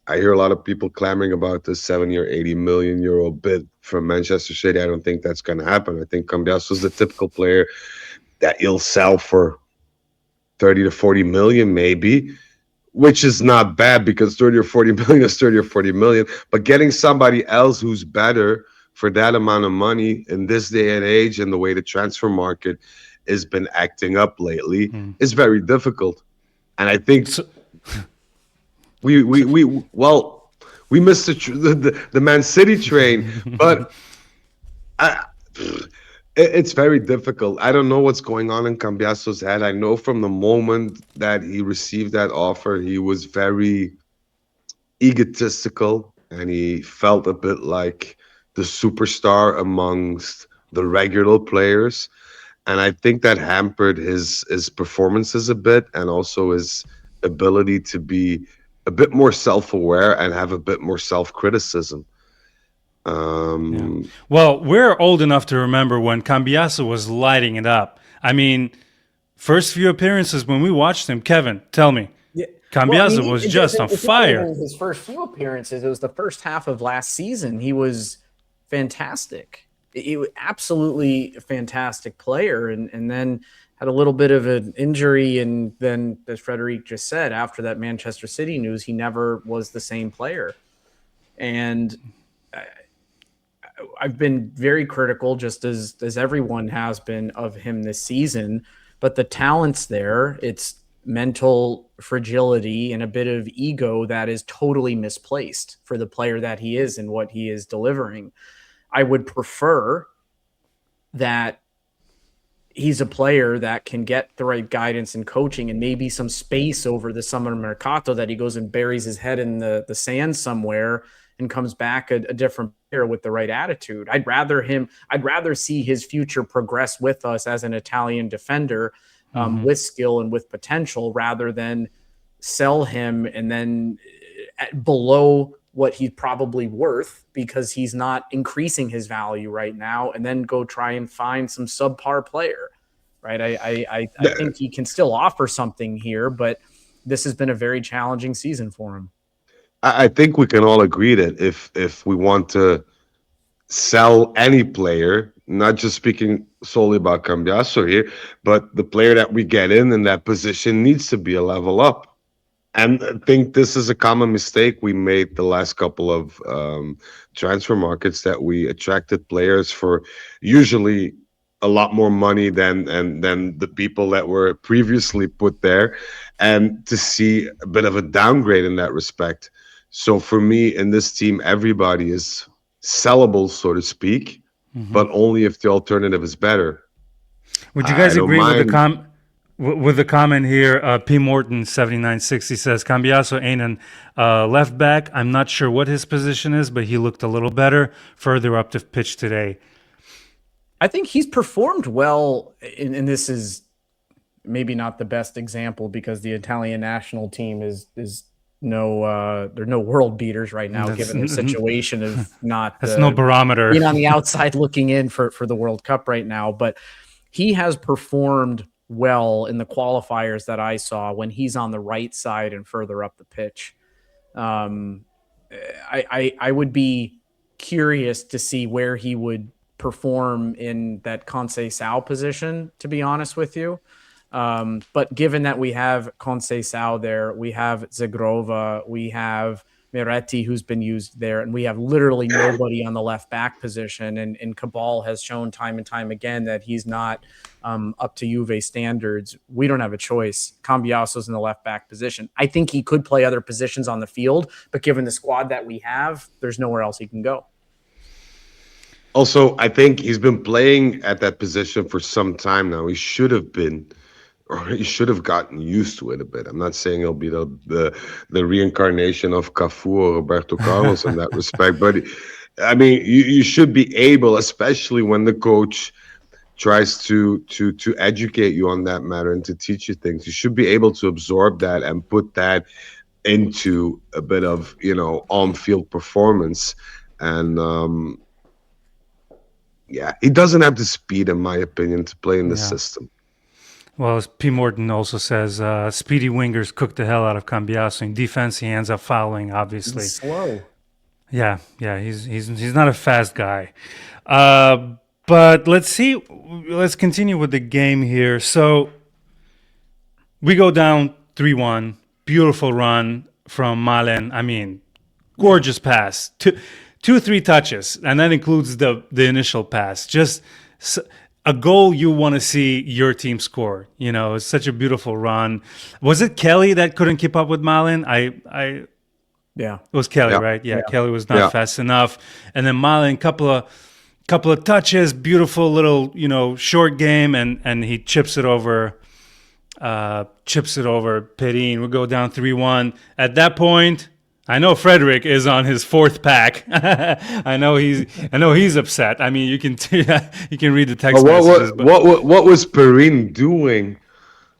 Speaker 4: I hear a lot of people clamoring about the 7-year, 80 million euro bid from Manchester City. I don't think that's going to happen. I think Cambiaso is the typical player that you'll sell for 30 to 40 million, maybe, which is not bad, because 30 or 40 million is 30 or 40 million. But getting somebody else who's better for that amount of money in this day and age, and the way the transfer market has been acting up lately, is very difficult. And I think we missed the Man City train, but it's very difficult. I don't know what's going on in Cambiaso's head. I know from the moment that he received that offer, he was very egotistical, and he felt a bit like the superstar amongst the regular players. And I think that hampered his performances a bit, and also his ability to be a bit more self-aware and have a bit more self-criticism.
Speaker 1: Well, we're old enough to remember when Cambiaso was lighting it up. I mean, first few appearances when we watched him, Kevin, tell me.
Speaker 3: Yeah.
Speaker 1: Cambiaso was just on fire.
Speaker 3: His first few appearances, it was the first half of last season. He was fantastic. He was absolutely a fantastic player, and then had a little bit of an injury, and then, as Frederic just said, after that Manchester City news, he never was the same player. And I've been very critical, just as everyone has been, of him this season. But the talent's there. It's mental fragility and a bit of ego that is totally misplaced for the player that he is and what he is delivering. I would prefer that he's a player that can get the right guidance and coaching, and maybe some space over the summer mercato, that he goes and buries his head in the sand somewhere and comes back a different player with the right attitude. I'd rather see his future progress with us as an Italian defender, with skill and with potential, rather than sell him and then below what he's probably worth, because he's not increasing his value right now, and then go try and find some subpar player, right? I think he can still offer something here, but this has been a very challenging season for him.
Speaker 4: I think we can all agree that if we want to sell any player, not just speaking solely about Cambiaso here, but the player that we get in that position needs to be a level up. And I think this is a common mistake we made the last couple of transfer markets, that we attracted players for usually a lot more money than the people that were previously put there, and to see a bit of a downgrade in that respect. So for me, in this team, everybody is sellable, so to speak, but only if the alternative is better.
Speaker 1: Would you guys agree with the With the comment here, P. Morton 7960 says Cambiaso ain't an left back. I'm not sure what his position is, but he looked a little better further up the pitch today.
Speaker 3: I think he's performed well, and this is maybe not the best example because the Italian national team is no they're no world beaters right now, given their situation of not
Speaker 1: that's no barometer
Speaker 3: being on the outside looking in for the World Cup right now. But he has performed well in the qualifiers that I saw when he's on the right side and further up the pitch. I would be curious to see where he would perform in that Conceição position, to be honest with you. But given that we have Conceição there, we have Zagrova, we have Miretti, who's been used there, and we have literally nobody on the left back position. And Cabal has shown time and time again that he's not up to Juve standards. We don't have a choice. Cambiaso's in the left back position. I think he could play other positions on the field, but given the squad that we have, there's nowhere else he can go.
Speaker 4: Also, I think he's been playing at that position for some time now. He should have been, or he should have gotten used to it a bit. I'm not saying he'll be the reincarnation of Cafu or Roberto Carlos in that respect, but I mean, you should be able, especially when the coach tries to educate you on that matter and to teach you things. You should be able to absorb that and put that into a bit of, on-field performance. And yeah, he doesn't have the speed, in my opinion, to play in the system.
Speaker 1: Well, as P. Morton also says, speedy wingers cook the hell out of Cambiaso. In defense, he ends up fouling, obviously.
Speaker 3: He's slow.
Speaker 1: Yeah, he's not a fast guy. But let's continue with the game here. So we go down 3-1. Beautiful run from Marlin. I mean, gorgeous pass. 2-3 touches, and that includes the initial pass. Just a goal you want to see your team score. It's such a beautiful run. Was it Kelly that couldn't keep up with Marlin?
Speaker 3: Yeah,
Speaker 1: it was Kelly, right? Yeah, Kelly was not fast enough. And then Marlin, couple of touches, beautiful little short game, and he chips it over. Perine. We go down 3-1. At that point, I know Frederic is on his fourth pack. I know he's upset. I mean, you can read the text messages.
Speaker 4: What was Perine doing?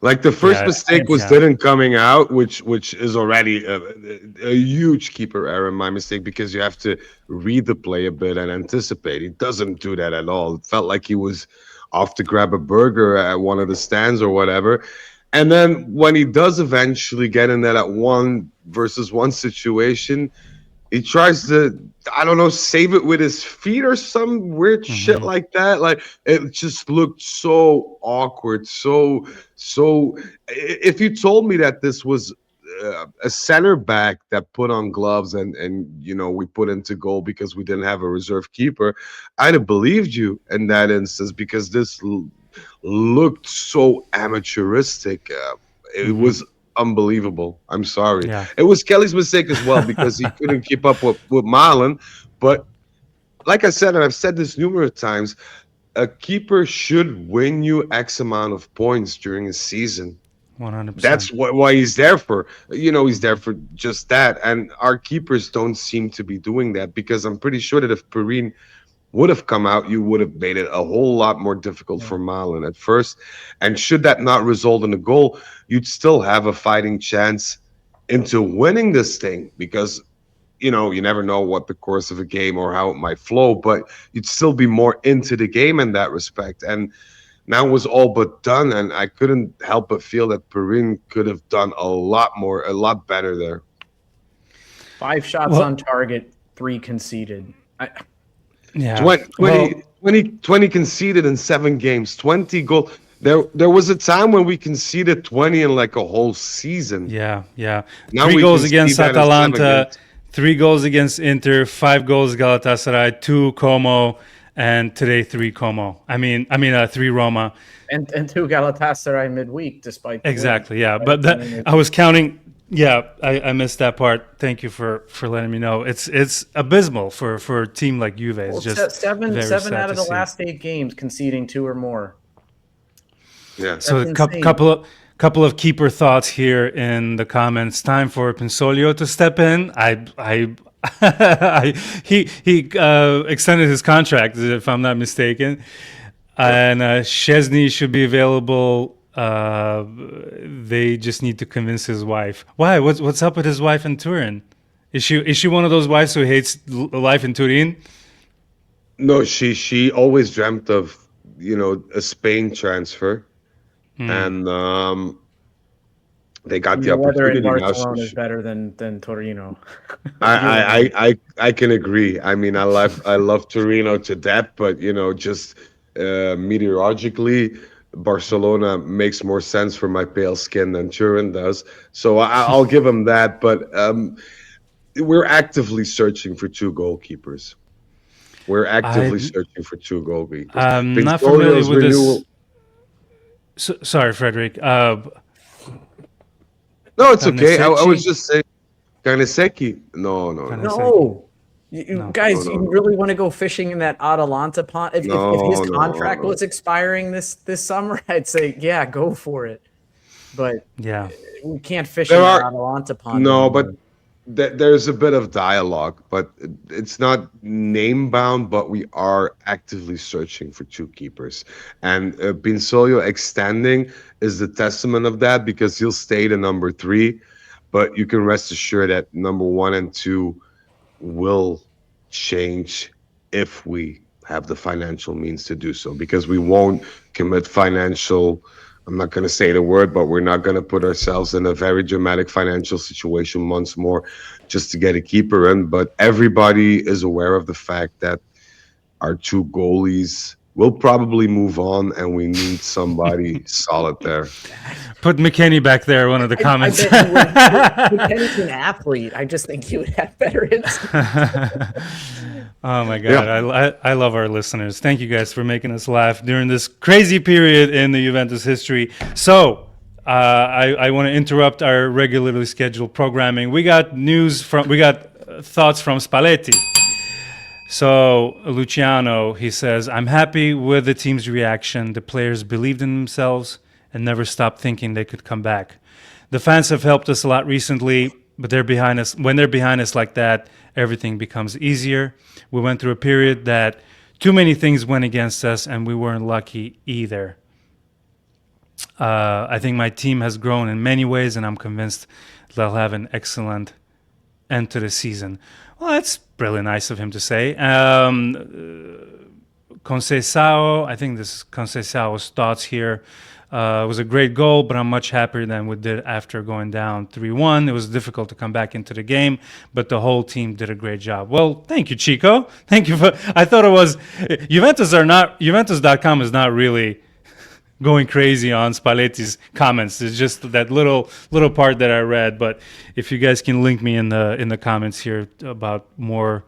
Speaker 4: Like the first mistake was didn't coming out, which is already a huge keeper error. My mistake, because you have to read the play a bit and anticipate. He doesn't do that at all. It felt like he was off to grab a burger at one of the stands or whatever. And then when he does eventually get in that 1-versus-1 situation, he tries to, I don't know, save it with his feet or some weird shit like that. Like, it just looked so awkward. So if you told me that this was a center back that put on gloves and we put into goal because we didn't have a reserve keeper, I'd have believed you in that instance, because this looked so amateuristic. It was unbelievable. I'm sorry.
Speaker 1: Yeah.
Speaker 4: It was Kelly's mistake as well, because he couldn't keep up with Marlin. But like I said, and I've said this numerous times, a keeper should win you X amount of points during a season.
Speaker 1: 100%.
Speaker 4: That's why he's there for. He's there for just that. And our keepers don't seem to be doing that, because I'm pretty sure that if Perine would have come out, you would have made it a whole lot more difficult for Marlin at first. And should that not result in a goal, you'd still have a fighting chance into winning this thing, because you never know what the course of a game or how it might flow, but you'd still be more into the game in that respect. And now it was all but done, and I couldn't help but feel that Perine could have done a lot better there.
Speaker 3: 5 shots on target, 3 conceded.
Speaker 4: 20 conceded in 7 games, 20 goals. There was a time when we conceded 20 in like a whole season.
Speaker 1: Yeah.
Speaker 4: Now
Speaker 1: 3 goals against Atalanta, 3 goals against Inter, 5 goals Galatasaray, 2 Como, and today 3 Como. I mean 3 Roma.
Speaker 3: And 2 Galatasaray midweek, despite the
Speaker 1: exactly,
Speaker 3: win.
Speaker 1: yeah. But I was counting. Yeah, I missed that part. Thank you for letting me know. It's abysmal for a team like Juve. It's just
Speaker 3: seven
Speaker 1: very
Speaker 3: out
Speaker 1: sad
Speaker 3: of
Speaker 1: to
Speaker 3: the
Speaker 1: see.
Speaker 3: last 8 games conceding 2 or more.
Speaker 4: Yeah.
Speaker 1: So
Speaker 3: That's
Speaker 1: a
Speaker 3: insane.
Speaker 1: couple of keeper thoughts here in the comments. Time for Pinsolio to step in. He extended his contract, if I'm not mistaken, and Chesney should be available. They just need to convince his wife. Why? What's up with his wife in Turin? Is she one of those wives who hates life in Turin?
Speaker 4: No, she always dreamt of, a Spain transfer, and they got
Speaker 3: And
Speaker 4: the
Speaker 3: the weather in
Speaker 4: opportunity now.
Speaker 3: Barcelona is better than Torino.
Speaker 4: I,
Speaker 3: Or Juve.
Speaker 4: I can agree. I mean, I love Torino to death, but just meteorologically, Barcelona makes more sense for my pale skin than Turin does. So I'll give them that. But we're actively searching for two goalkeepers. We're actively
Speaker 1: I
Speaker 4: searching for two goalkeepers.
Speaker 1: I'm not familiar
Speaker 4: Pinsolio's
Speaker 1: with this.
Speaker 4: renewal.
Speaker 1: Sorry, Frederic.
Speaker 4: No, it's okay. I was
Speaker 1: Nesecchi?
Speaker 4: just saying, Kaneseki. No, no, no,
Speaker 1: Kaneseki.
Speaker 3: No. You
Speaker 1: No.
Speaker 3: guys,
Speaker 4: no,
Speaker 3: you
Speaker 4: no,
Speaker 3: really want to go fishing in that Atalanta pond? If his
Speaker 4: no, no,
Speaker 3: contract
Speaker 4: no.
Speaker 3: was expiring this summer, I'd say, yeah, go for it. But
Speaker 1: Yeah.
Speaker 3: we can't fish in
Speaker 4: There
Speaker 3: that
Speaker 4: are
Speaker 3: Atalanta pond
Speaker 4: no, but
Speaker 3: anymore.
Speaker 4: there's a bit of dialogue, but it's not name bound. But we are actively searching for two keepers, and Pinsolio extending is the testament of that because he'll stay the number three, but you can rest assured that number one and two will change if we have the financial means to do so because we won't commit financial, I'm not going to say the word, but we're not going to put ourselves in a very dramatic financial situation once more just to get a keeper in. But everybody is aware of the fact that our two goalies will probably move on and we need somebody solid there.
Speaker 1: Put McKenny back there, one of the
Speaker 3: I
Speaker 1: comments.
Speaker 3: bet you would. Kenny's an athlete. I just think he would have better instincts.
Speaker 1: Oh my
Speaker 4: Yeah.
Speaker 1: God. I love our listeners. Thank you guys for making us laugh during this crazy period in the Juventus history. So, I want to interrupt our regularly scheduled programming. We got thoughts from Spalletti. So Luciano, he says, I'm happy with the team's reaction. The players believed in themselves and never stopped thinking they could come back. The fans have helped us a lot recently, but they're behind us. When they're behind us like that, everything becomes easier. We went through a period that too many things went against us, and we weren't lucky either. I think my team has grown in many ways, and I'm convinced they'll have an excellent end to the season. Well, that's really nice of him to say. Conceição, I think this is Conceição's thoughts here. It was a great goal, but I'm much happier than we did after going down 3-1. It was difficult to come back into the game, but the whole team did a great job. Well, thank you, Chico. Thank you for. I thought it was Juventus.com is not really going crazy on Spalletti's comments. It's just that little part that I read. But if you guys can link me in the comments here about more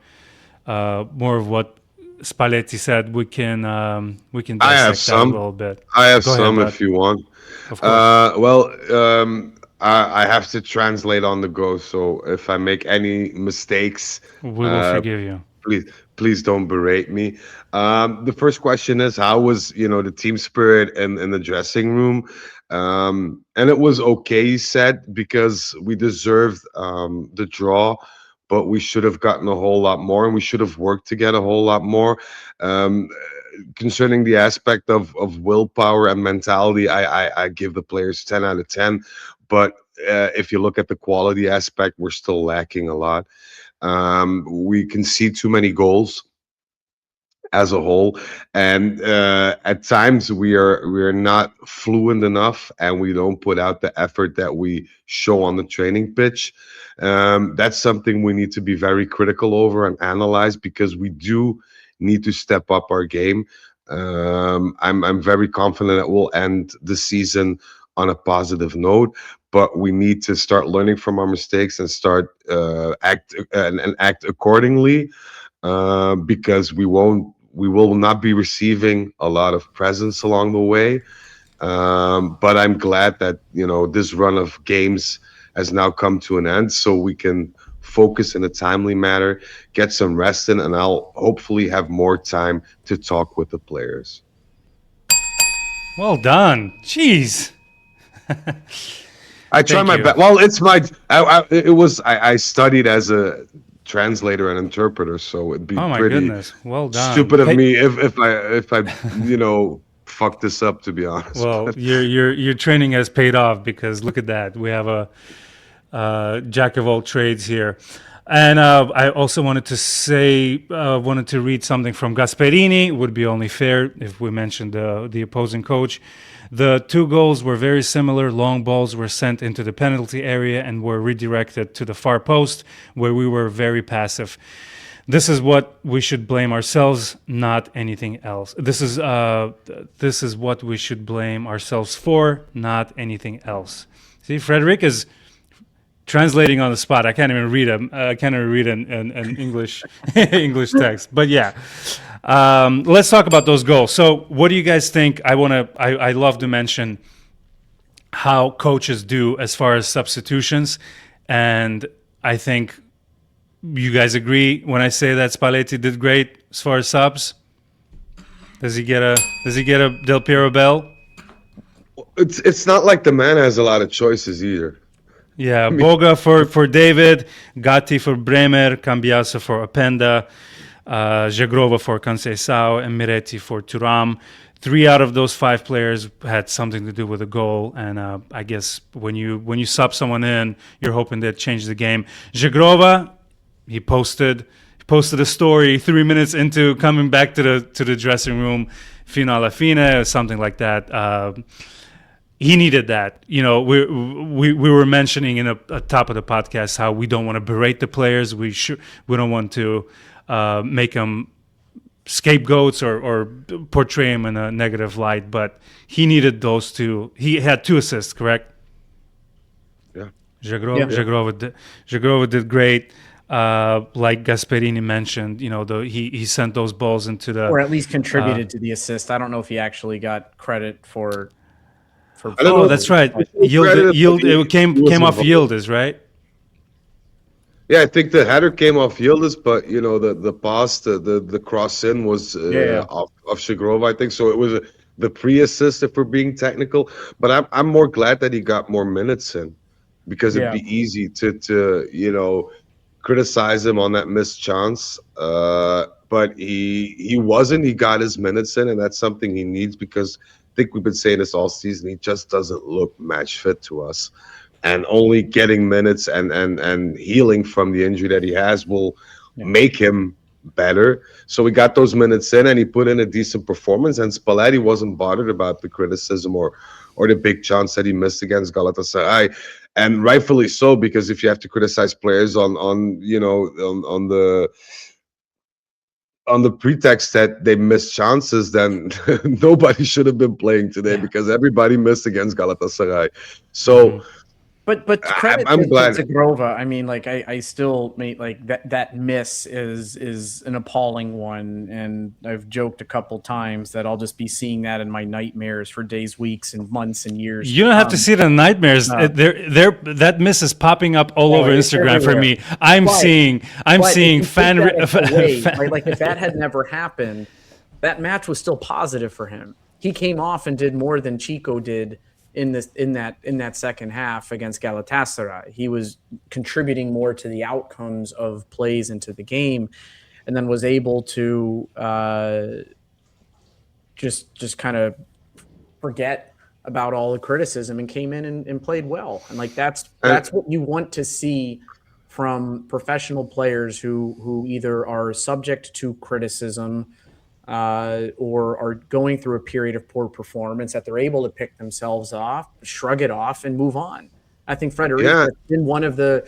Speaker 1: of what Spalletti said, we can
Speaker 4: I have
Speaker 1: dissect that a
Speaker 4: some.
Speaker 1: little bit.
Speaker 4: I have
Speaker 1: Go ahead,
Speaker 4: some
Speaker 1: bud.
Speaker 4: if you want.
Speaker 1: Of course.
Speaker 4: I have to translate on the go, so if I make any mistakes,
Speaker 1: We will forgive you.
Speaker 4: please don't berate me. The first question is how was the team spirit in the dressing room, and it was okay, he said, because we deserved the draw, but we should have gotten a whole lot more, and we should have worked to get a whole lot more. Um, Concerning the aspect of willpower and mentality, I give the players 10 out of 10. But if you look at the quality aspect, we're still lacking a lot. We concede too many goals as a whole, and at times we are not fluent enough, and we don't put out the effort that we show on the training pitch. That's something we need to be very critical over and analyze because we do need to step up our game. I'm very confident that we'll end the season on a positive note, but we need to start learning from our mistakes and start act accordingly, because we will not be receiving a lot of presents along the way. But I'm glad that this run of games has now come to an end, so we can focus in a timely manner, get some rest in, and I'll hopefully have more time to talk with the players.
Speaker 1: Well done. Jeez.
Speaker 4: I try
Speaker 1: Thank
Speaker 4: my
Speaker 1: you.
Speaker 4: best. Well, it's my. It was. I studied as a translator and interpreter, so it'd be
Speaker 1: Oh my
Speaker 4: pretty
Speaker 1: goodness. Well done.
Speaker 4: stupid of me if I fucked this up, to be honest.
Speaker 1: Well,
Speaker 4: But
Speaker 1: your training has paid off because look at that. We have a jack of all trades here. And I also wanted to say, wanted to read something from Gasperini. It would be only fair if we mentioned the opposing coach. The two goals were very similar. Long balls were sent into the penalty area and were redirected to the far post, where we were very passive. This is what we should blame ourselves, not anything else. This is what we should blame ourselves for, not anything else. See, Frederic is translating on the spot. I can't even read I can't even read an English English text. But yeah, let's talk about those goals. So, what do you guys think? I love to mention how coaches do as far as substitutions, and I think you guys agree when I say that Spalletti did great as far as subs. Does he get a Del Piero bell?
Speaker 4: it's not like the man has a lot of choices either.
Speaker 1: Yeah, Boga for David, Gatti for Bremer, Cambiaso for Openda, Jagrova for Conceição, and Miretti for Thuram. 3 out of those 5 players had something to do with a goal, and I guess when you sub someone in, you're hoping that change the game. Jagrova, he posted a story 3 minutes into coming back to the dressing room, Fino Alla Fine, or something like that. He needed that. You know, we were mentioning in a top of the podcast how we don't want to berate the players. We don't want to make them scapegoats or portray him in a negative light. But he needed those two. He had 2 assists, correct?
Speaker 4: Yeah.
Speaker 1: Jagrova did great. Like Gasperini mentioned, you know, he sent those balls into the,
Speaker 3: or at least contributed to the assist. I don't know if he actually got credit for.
Speaker 4: I don't know.
Speaker 1: That's right.
Speaker 4: Credit,
Speaker 1: Yield.
Speaker 4: he
Speaker 1: It came
Speaker 4: was
Speaker 1: off
Speaker 4: involved.
Speaker 1: Yildiz, right?
Speaker 4: Yeah, I think the header came off Yildiz, but the pass, the cross in was off Shagrova, I think. So it was the pre-assist, if we're being technical. But I'm more glad that he got more minutes in, because it'd be easy to criticize him on that missed chance. But he wasn't. He got his minutes in, and that's something he needs, because I think we've been saying this all season. He just doesn't look match fit to us. And only getting minutes and healing from the injury that he has will make him better. So we got those minutes in, and he put in a decent performance. And Spalletti wasn't bothered about the criticism or the big chance that he missed against Galatasaray, and rightfully so, because if you have to criticize players on the pretext that they missed chances, then nobody should have been playing today, because everybody missed against Galatasaray. So.
Speaker 3: But credit
Speaker 4: I'm
Speaker 3: to
Speaker 4: glad.
Speaker 3: Zagrova. I mean, like I still made like that miss is an appalling one, and I've joked a couple times that I'll just be seeing that in my nightmares for days, weeks, and months and years.
Speaker 1: You don't have to see it in nightmares. That miss is popping up all over Instagram for me. I'm seeing fan.
Speaker 3: Like if that had never happened, that match was still positive for him. He came off and did more than Chico did in that second half against Galatasaray. He was contributing more to the outcomes of plays into the game, and then was able to just kind of forget about all the criticism and came in and played well. And like that's what you want to see from professional players who either are subject to criticism or are going through a period of poor performance, that they're able to pick themselves off, shrug it off, and move on. I think Frederic has been one of the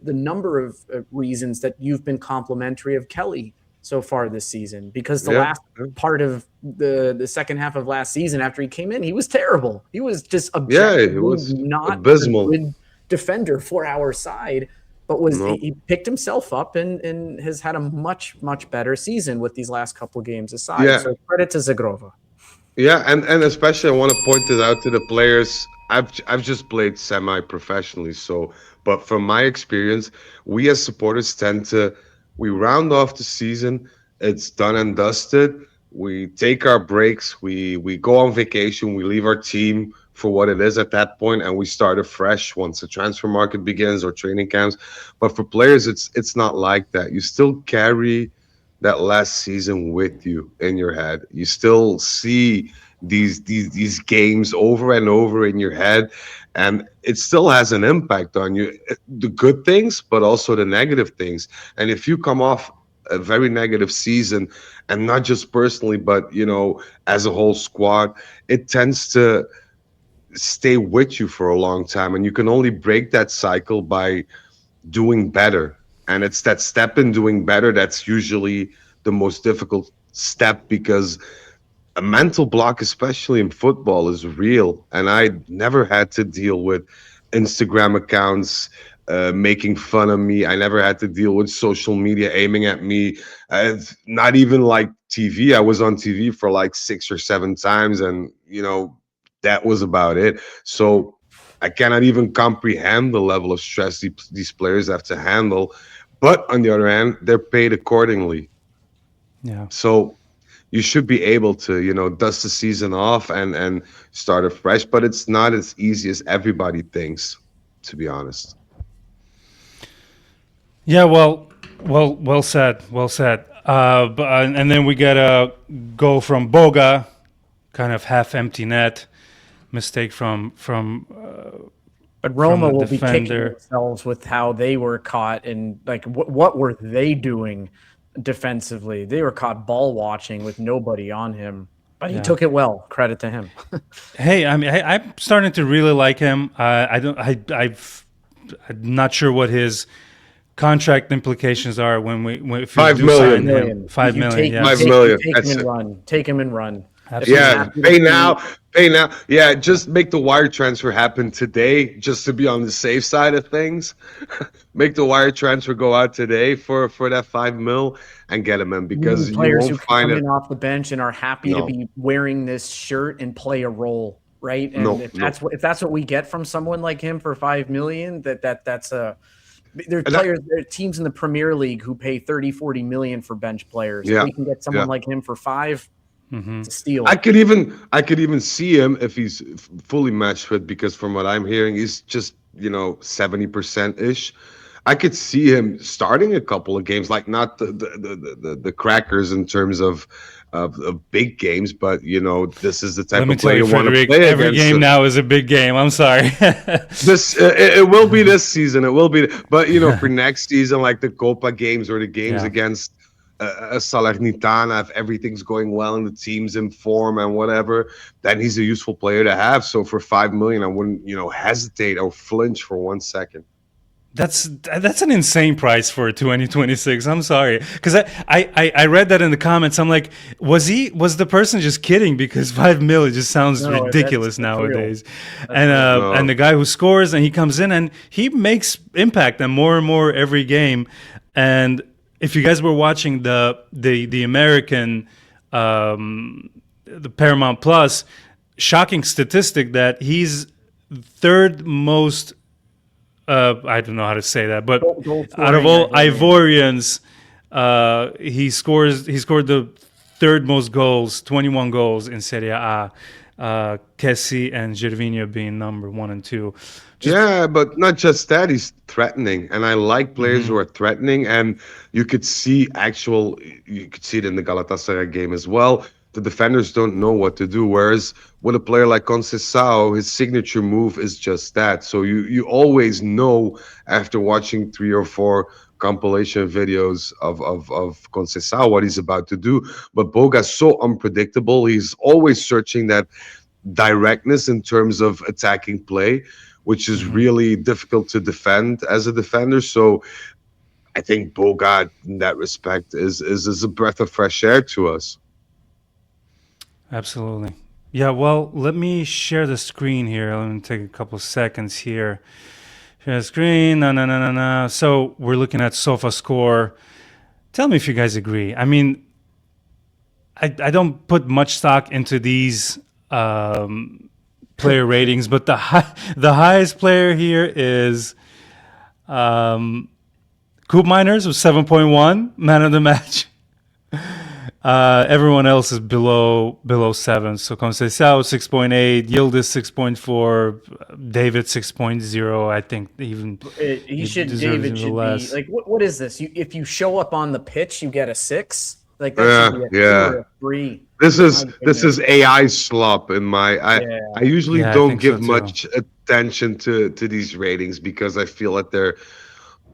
Speaker 3: number of reasons that you've been complimentary of Kelly so far this season, because the last part of the second half of last season, after he came in, he was terrible. He was just
Speaker 4: He was
Speaker 3: not
Speaker 4: abysmal.
Speaker 3: a good defender for our side. But he picked himself up and has had a much, much better season with these last couple of games aside.
Speaker 4: Yeah.
Speaker 3: So credit to Zagrova.
Speaker 4: Yeah, and especially I want to point it out to the players. I've just played semi-professionally, but from my experience, we as supporters we round off the season. It's done and dusted. we take our breaks, we go on vacation, we leave our team for what it is at that point, and we start afresh once the transfer market begins or training camps. But for players, it's not like that. You still carry that last season with you in your head. You still see these games over and over in your head, and it still has an impact on you. The good things, but also the negative things. And if you come off a very negative season, and not just personally, but as a whole squad, it tends to stay with you for a long time, and you can only break that cycle by doing better. And it's that step in doing better that's usually the most difficult step, because a mental block, especially in football, is real. And I never had to deal with Instagram accounts making fun of me. I never had to deal with social media aiming at me. Not even like TV. I was on TV for like 6 or 7 times, and that was about it. So I cannot even comprehend the level of stress these players have to handle. But on the other hand, they're paid accordingly.
Speaker 1: Yeah.
Speaker 4: So you should be able to, dust the season off and start afresh. But it's not as easy as everybody thinks, to be honest.
Speaker 1: Yeah, well said, well said. And then we get a goal from Boga, kind of half empty net, mistake from
Speaker 3: But Roma
Speaker 1: the
Speaker 3: will be kicking
Speaker 1: defender.
Speaker 3: themselves with how they were caught, and like what were they doing defensively? They were caught ball watching with nobody on him, but he took it well. Credit to him.
Speaker 1: Hey, I mean, I'm starting to really like him. I'm not sure what his contract implications are when if you
Speaker 4: 5
Speaker 1: do
Speaker 4: million.
Speaker 1: sign him. 5 million, yeah.
Speaker 4: 5 million.
Speaker 3: Take
Speaker 4: That's
Speaker 3: him and
Speaker 4: it.
Speaker 3: run. Take him and run.
Speaker 4: Yeah, pay now, pay now. Yeah, just make the wire transfer happen today, just to be on the safe side of things. Make the wire transfer go out today for that 5 mil and get him in, because you
Speaker 3: Players who
Speaker 4: won't
Speaker 3: can
Speaker 4: find
Speaker 3: come
Speaker 4: it.
Speaker 3: in off the bench and are happy to
Speaker 4: No.
Speaker 3: be wearing this shirt and play a role, right? And
Speaker 4: No,
Speaker 3: if
Speaker 4: no.
Speaker 3: that's what we get from someone like him for 5 million, that's a there's
Speaker 4: And
Speaker 3: players, there are teams in the Premier League who pay 30-40 million for bench players.
Speaker 4: Yeah,
Speaker 3: If we can get someone
Speaker 4: yeah.
Speaker 3: like him for 5, it's a steal.
Speaker 4: I could even see him if he's fully match fit, because from what I'm hearing, he's just 70% ish. I could see him starting a couple of games, like not the crackers in terms of big games, but this is the type
Speaker 1: Let me
Speaker 4: of
Speaker 1: tell
Speaker 4: player
Speaker 1: you,
Speaker 4: you want to
Speaker 1: Frederic,
Speaker 4: play
Speaker 1: every
Speaker 4: against.
Speaker 1: game now is a big game. I'm sorry.
Speaker 4: This it will be this season. It will be, but for next season, like the Copa games or the games
Speaker 1: Yeah.
Speaker 4: against a Salernitana, if everything's going well and the team's in form and whatever, then he's a useful player to have. So for 5 million, I wouldn't hesitate or flinch for 1 second.
Speaker 1: That's an insane price for 2026. I'm sorry, because I read that in the comments. I'm like, was the person just kidding? Because 5 million just sounds
Speaker 3: No,
Speaker 1: ridiculous
Speaker 3: that's real.
Speaker 1: nowadays. And the guy who scores and he comes in and he makes impact and more every game. And if you guys were watching the American the Paramount Plus, shocking statistic that he's third most. I don't know how to say that, but
Speaker 3: Goal
Speaker 1: out of
Speaker 3: scoring,
Speaker 1: all
Speaker 3: I think.
Speaker 1: Ivorians, he scored the third most goals, 21 goals in Serie A. Kessie and Gervinho being number 1 and 2.
Speaker 4: Yeah, but not just that, he's threatening. And I like players who are threatening. And you could see it in the Galatasaray game as well. The defenders don't know what to do. Whereas with a player like Conceição, his signature move is just that. So you always know after watching 3 or 4 compilation videos of Conceição what he's about to do. But Boga's so unpredictable. He's always searching that directness in terms of attacking play, which is really difficult to defend as a defender. So I think Boga, in that respect, is a breath of fresh air to us.
Speaker 1: Absolutely. Yeah, well, let me share the screen here. Let me take a couple seconds here. Share the screen. No. So we're looking at SofaScore. Tell me if you guys agree. I mean, I don't put much stock into these player ratings, but the highest player here is Koopmeiners with 7.1, man of the match. Everyone else is below 7. So Conceição 6.8, Yildiz 6.4, David 6.0. I think even
Speaker 3: He should.
Speaker 1: deserves
Speaker 3: David
Speaker 1: even
Speaker 3: should
Speaker 1: less.
Speaker 3: be like. What is this? If you show up on the pitch, you get a 6. Like that
Speaker 4: Yeah,
Speaker 3: should be a 2
Speaker 4: yeah.
Speaker 3: or a 3.
Speaker 4: This
Speaker 3: My
Speaker 4: is
Speaker 3: goodness.
Speaker 4: AI slop in my.
Speaker 3: Yeah.
Speaker 4: I usually
Speaker 1: Yeah, I
Speaker 4: don't
Speaker 1: think so
Speaker 4: give
Speaker 1: too.
Speaker 4: much attention to these ratings because I feel that they're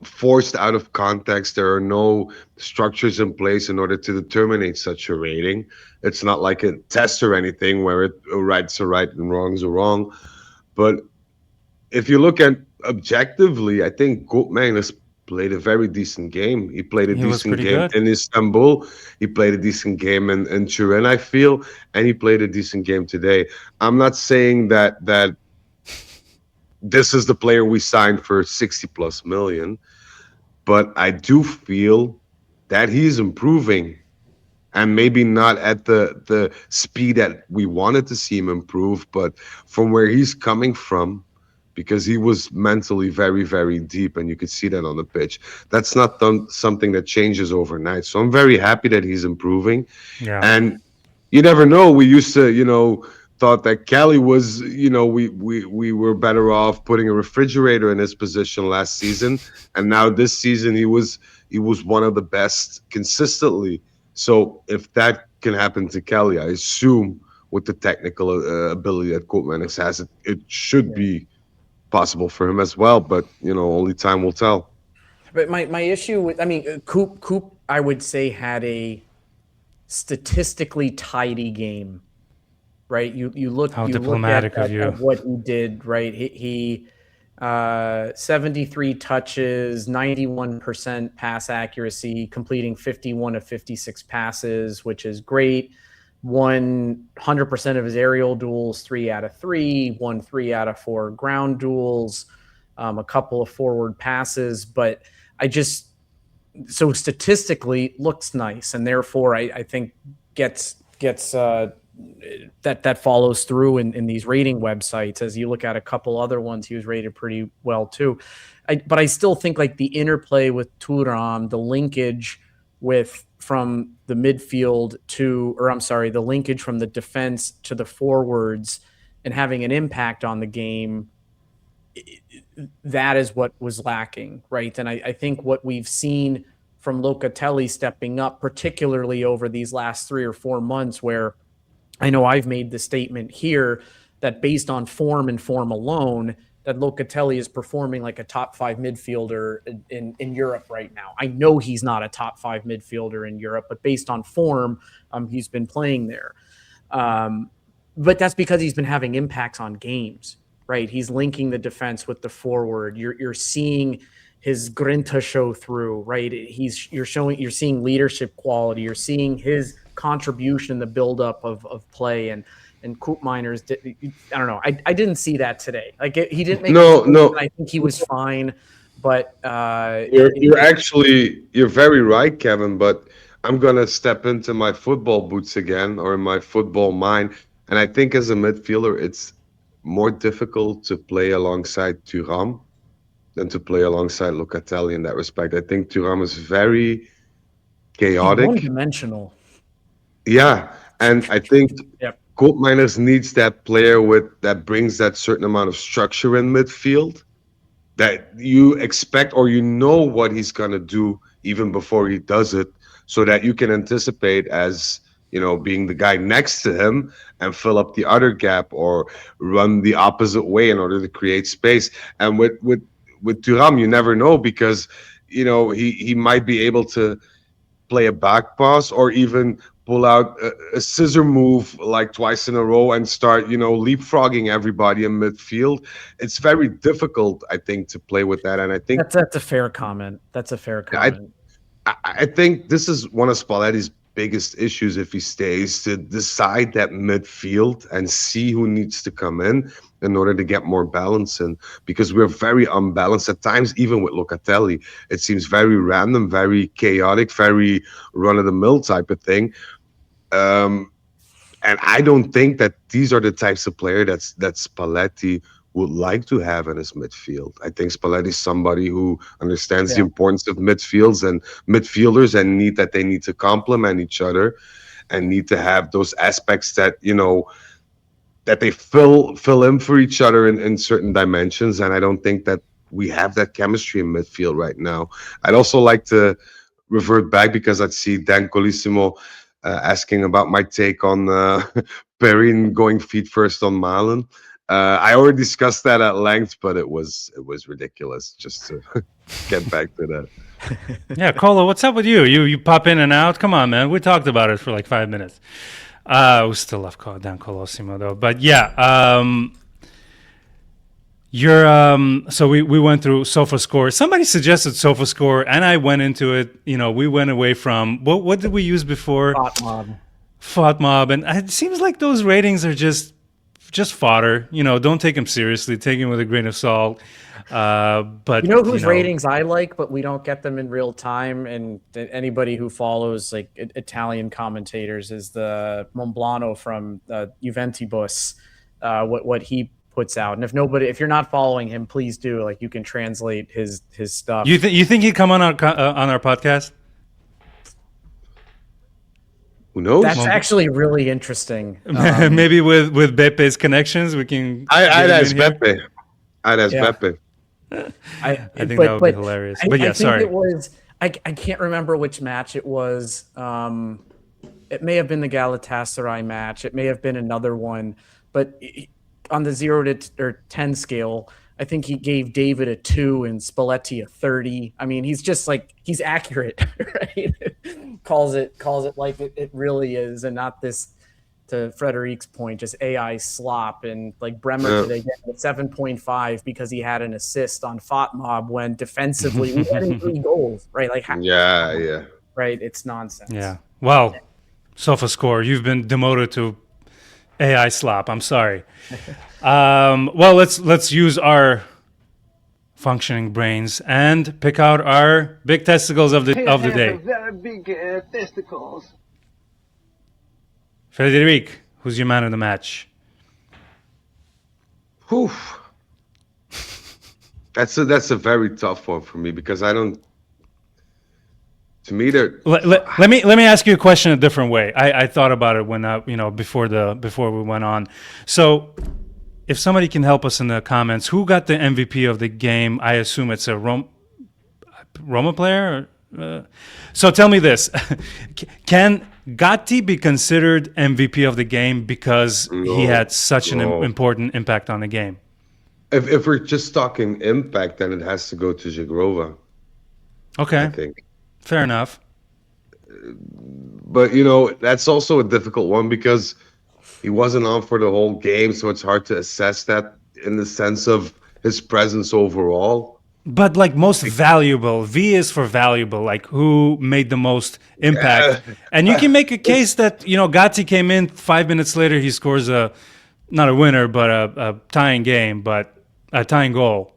Speaker 4: forced out of context. There are no structures in place in order to determine such a rating. It's not like a test or anything where it right's are right and wrong's are wrong. But if you look at objectively, I think Koopmeiners played a very decent game. He played a
Speaker 1: He was
Speaker 4: decent
Speaker 1: pretty
Speaker 4: game
Speaker 1: good.
Speaker 4: in Istanbul. He played a decent game in Turin, I feel, and he played a decent game today. I'm not saying that this is the player we signed for 60 plus million, but I do feel that he's improving and maybe not at the speed that we wanted to see him improve, but from where he's coming from, because he was mentally very, very deep, and you could see that on the pitch. That's not something that changes overnight. So I'm very happy that he's improving,
Speaker 1: Yeah.
Speaker 4: and you never know. We used to, thought that Kelly was, we were better off putting a refrigerator in his position last season, and now this season he was one of the best consistently. So if that can happen to Kelly, I assume with the technical ability that Koopmeiners has, it should be possible for him as well. But only time will tell.
Speaker 3: But my issue with, I mean, Coop, I would say had a statistically tidy game, right? You look
Speaker 1: How
Speaker 3: you look
Speaker 1: diplomatic of you.
Speaker 3: at what he did, right? He 73 touches, 91% pass accuracy, completing 51 of 56 passes, which is great. Won 100% of his aerial duels, 3 out of 3, won 3 out of 4 ground duels, a couple of forward passes, but so statistically looks nice, and therefore I think gets that follows through in these rating websites. As you look at a couple other ones, he was rated pretty well too. But I still think like the interplay with Thuram, the linkage from the midfield the linkage from the defense to the forwards and having an impact on the game, that is what was lacking, right? And I think what we've seen from Locatelli stepping up, particularly over these last 3 or 4 months, where I know I've made the statement here that based on form and form alone, that Locatelli is performing like a top 5 midfielder in Europe right now. I know he's not a top 5 midfielder in Europe, but based on form, he's been playing there. But that's because he's been having impacts on games, right? He's linking the defense with the forward. You're seeing his grinta show through, right? You're seeing leadership quality. You're seeing his contribution in the buildup of play, and Koopmeiners, I don't know. I didn't see that today. Like he didn't make
Speaker 4: No.
Speaker 3: I think he was fine, but
Speaker 4: You're very right, Kevin. But I'm gonna step into my football boots again, or in my football mind, and I think as a midfielder, it's more difficult to play alongside Thuram than to play alongside Locatelli in that respect. I think Thuram is very
Speaker 3: he's
Speaker 4: chaotic.
Speaker 3: one-dimensional.
Speaker 4: Yeah, and I think
Speaker 3: Yep.
Speaker 4: Koopmeiners needs that player that brings that certain amount of structure in midfield that you expect, or what he's gonna do even before he does it, so that you can anticipate as being the guy next to him and fill up the other gap or run the opposite way in order to create space. And with Thuram, you never know, because he might be able to play a back pass or even pull out a scissor move like twice in a row and start leapfrogging everybody in midfield. It's very difficult, I think, to play with that. And I think
Speaker 3: That's a fair comment. That's a fair comment.
Speaker 4: I think this is one of Spalletti's biggest issues if he stays, to decide that midfield and see who needs to come in order to get more balance in, because we're very unbalanced at times. Even with Locatelli, it seems very random, very chaotic, very run-of-the-mill type of thing. And I don't think that these are the types of player that Spalletti would like to have in his midfield. I think Spalletti is somebody who understands the
Speaker 3: Yeah.
Speaker 4: importance of midfields and midfielders and they need to complement each other and need to have those aspects that, that they fill in for each other in certain dimensions. And I don't think that we have that chemistry in midfield right now. I'd also like to revert back because I see Dan Colissimo asking about my take on Perine going feet first on Marlin. I already discussed that at length, but it was ridiculous. Just to get back to that.
Speaker 1: Yeah, Colo, what's up with you? You pop in and out. Come on, man. We talked about it for like 5 minutes. We still love Dan Colosimo though, but yeah. So we went through SofaScore. Somebody suggested SofaScore, and I went into it. We went away from what did we use before? FOTMob, and it seems like those ratings are just fodder. Don't take them seriously. Take them with a grain of salt. But
Speaker 3: whose ratings I like, but we don't get them in real time. And anybody who follows like Italian commentators is the Monblano from Juventus. What he puts out, and if you're not following him, please do. Like, you can translate his stuff.
Speaker 1: You think he'd come on our podcast?
Speaker 4: Who knows?
Speaker 3: That's actually really interesting.
Speaker 1: Maybe with Bepe's connections, we can.
Speaker 4: I'd ask Bepe. Bepe.
Speaker 1: I think that would be hilarious. But yeah, sorry.
Speaker 3: It was. I can't remember which match it was. It may have been the Galatasaray match. It may have been another one. But on the 0 to 10 scale, I think he gave David a 2 and Spalletti a 30. I mean, he's just like, he's accurate, right? calls it like it really is, and not this, to Frederic's point, just AI slop. And like Bremer today getting a 7.5 because he had an assist on FOTMob when defensively we had 3 goals, right? Like,
Speaker 4: yeah.
Speaker 3: Right? It's nonsense.
Speaker 1: Yeah. Well, SofaScore, you've been demoted to AI slop. I'm sorry. Well, let's use our functioning brains and pick out our big testicles of the day.
Speaker 5: Very big testicles.
Speaker 1: Frederic, who's your man of the match?
Speaker 4: Whew. That's a very tough one for me because I don't. To me,
Speaker 1: let me ask you a question a different way. I thought about it when before we went on. So, if somebody can help us in the comments, who got the MVP of the game? I assume it's a Roma player. So tell me this: can Gatti be considered MVP of the game because he had such an important impact on the game?
Speaker 4: If we're just talking impact, then it has to go to Zagrova.
Speaker 1: Okay,
Speaker 4: I think.
Speaker 1: Fair enough.
Speaker 4: But that's also a difficult one because he wasn't on for the whole game, so it's hard to assess that in the sense of his presence overall.
Speaker 1: But like most valuable, V is for valuable, like who made the most impact. And you can make a case that, Gatti came in 5 minutes later, he scores not a winner, but a tying game, but a tying goal.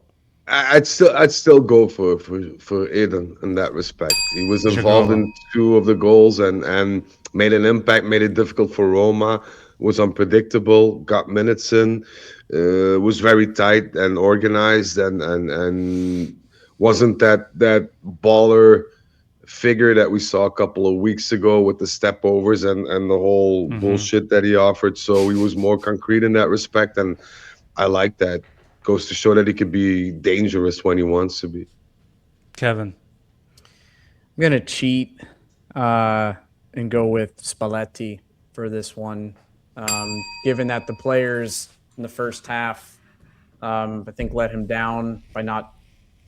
Speaker 4: I'd still go for Eden in that respect. He was involved in 2 of the goals and made an impact, made it difficult for Roma, was unpredictable, got minutes in, was very tight and organized and wasn't that baller figure that we saw a couple of weeks ago with the step overs and the whole bullshit that he offered. So he was more concrete in that respect, and I like that. Goes to show that he can be dangerous when he wants to be.
Speaker 1: Kevin.
Speaker 3: I'm going to cheat and go with Spalletti for this one. Given that the players in the first half, I think, let him down by not.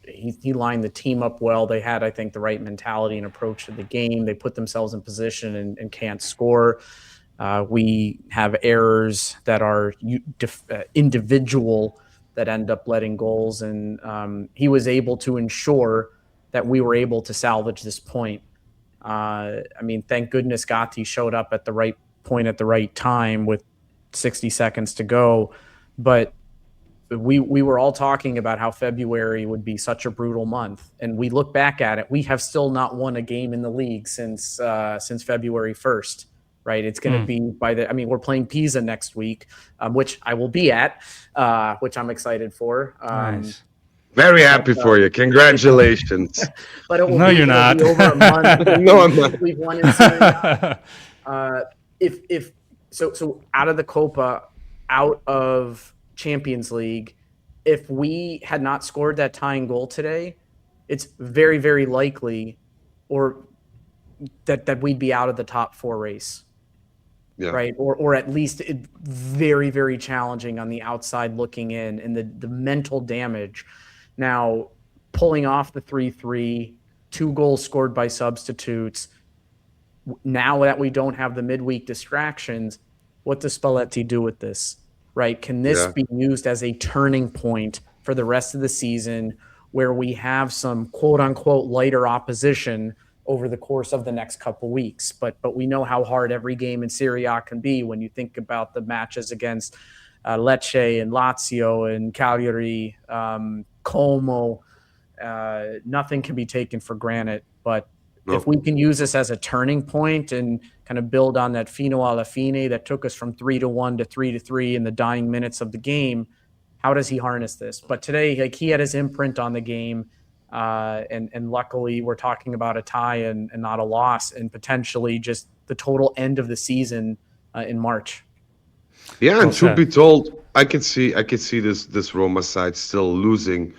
Speaker 3: He lined the team up well. They had, I think, the right mentality and approach to the game. They put themselves in position and can't score. We have errors that are individual that end up letting goals, and he was able to ensure that we were able to salvage this point. Thank goodness Gatti showed up at the right point at the right time with 60 seconds to go. But we were all talking about how February would be such a brutal month, and we look back at it. We have still not won a game in the league since February 1st. right? It's going to be we're playing Pisa next week, which I will be at, which I'm excited for.
Speaker 1: Nice.
Speaker 4: Very happy for you. Congratulations.
Speaker 3: But it will
Speaker 1: No, you're not.
Speaker 3: be over a month.
Speaker 4: No, I'm not.
Speaker 3: We've won in Serie A. So out of the Copa, out of Champions League, if we had not scored that tying goal today, it's very, very likely that we'd be out of the top 4 race.
Speaker 4: Yeah.
Speaker 3: Right. Or at least very, very challenging on the outside looking in, and the mental damage. Now, pulling off the 3-3, 2 goals scored by substitutes. Now that we don't have the midweek distractions, what does Spalletti do with this? Right? Can this be used as a turning point for the rest of the season, where we have some quote unquote lighter opposition over the course of the next couple weeks? But we know how hard every game in Serie A can be when you think about the matches against Lecce and Lazio and Cagliari, Como. Nothing can be taken for granted. But if we can use this as a turning point and kind of build on that Fino Alla Fine that took us from 3-1 to 3-3 in the dying minutes of the game, how does he harness this? But today, like, he had his imprint on the game. And luckily we're talking about a tie and not a loss, and potentially just the total end of the season in March.
Speaker 4: Yeah, and truth be told, I could see this Roma side still losing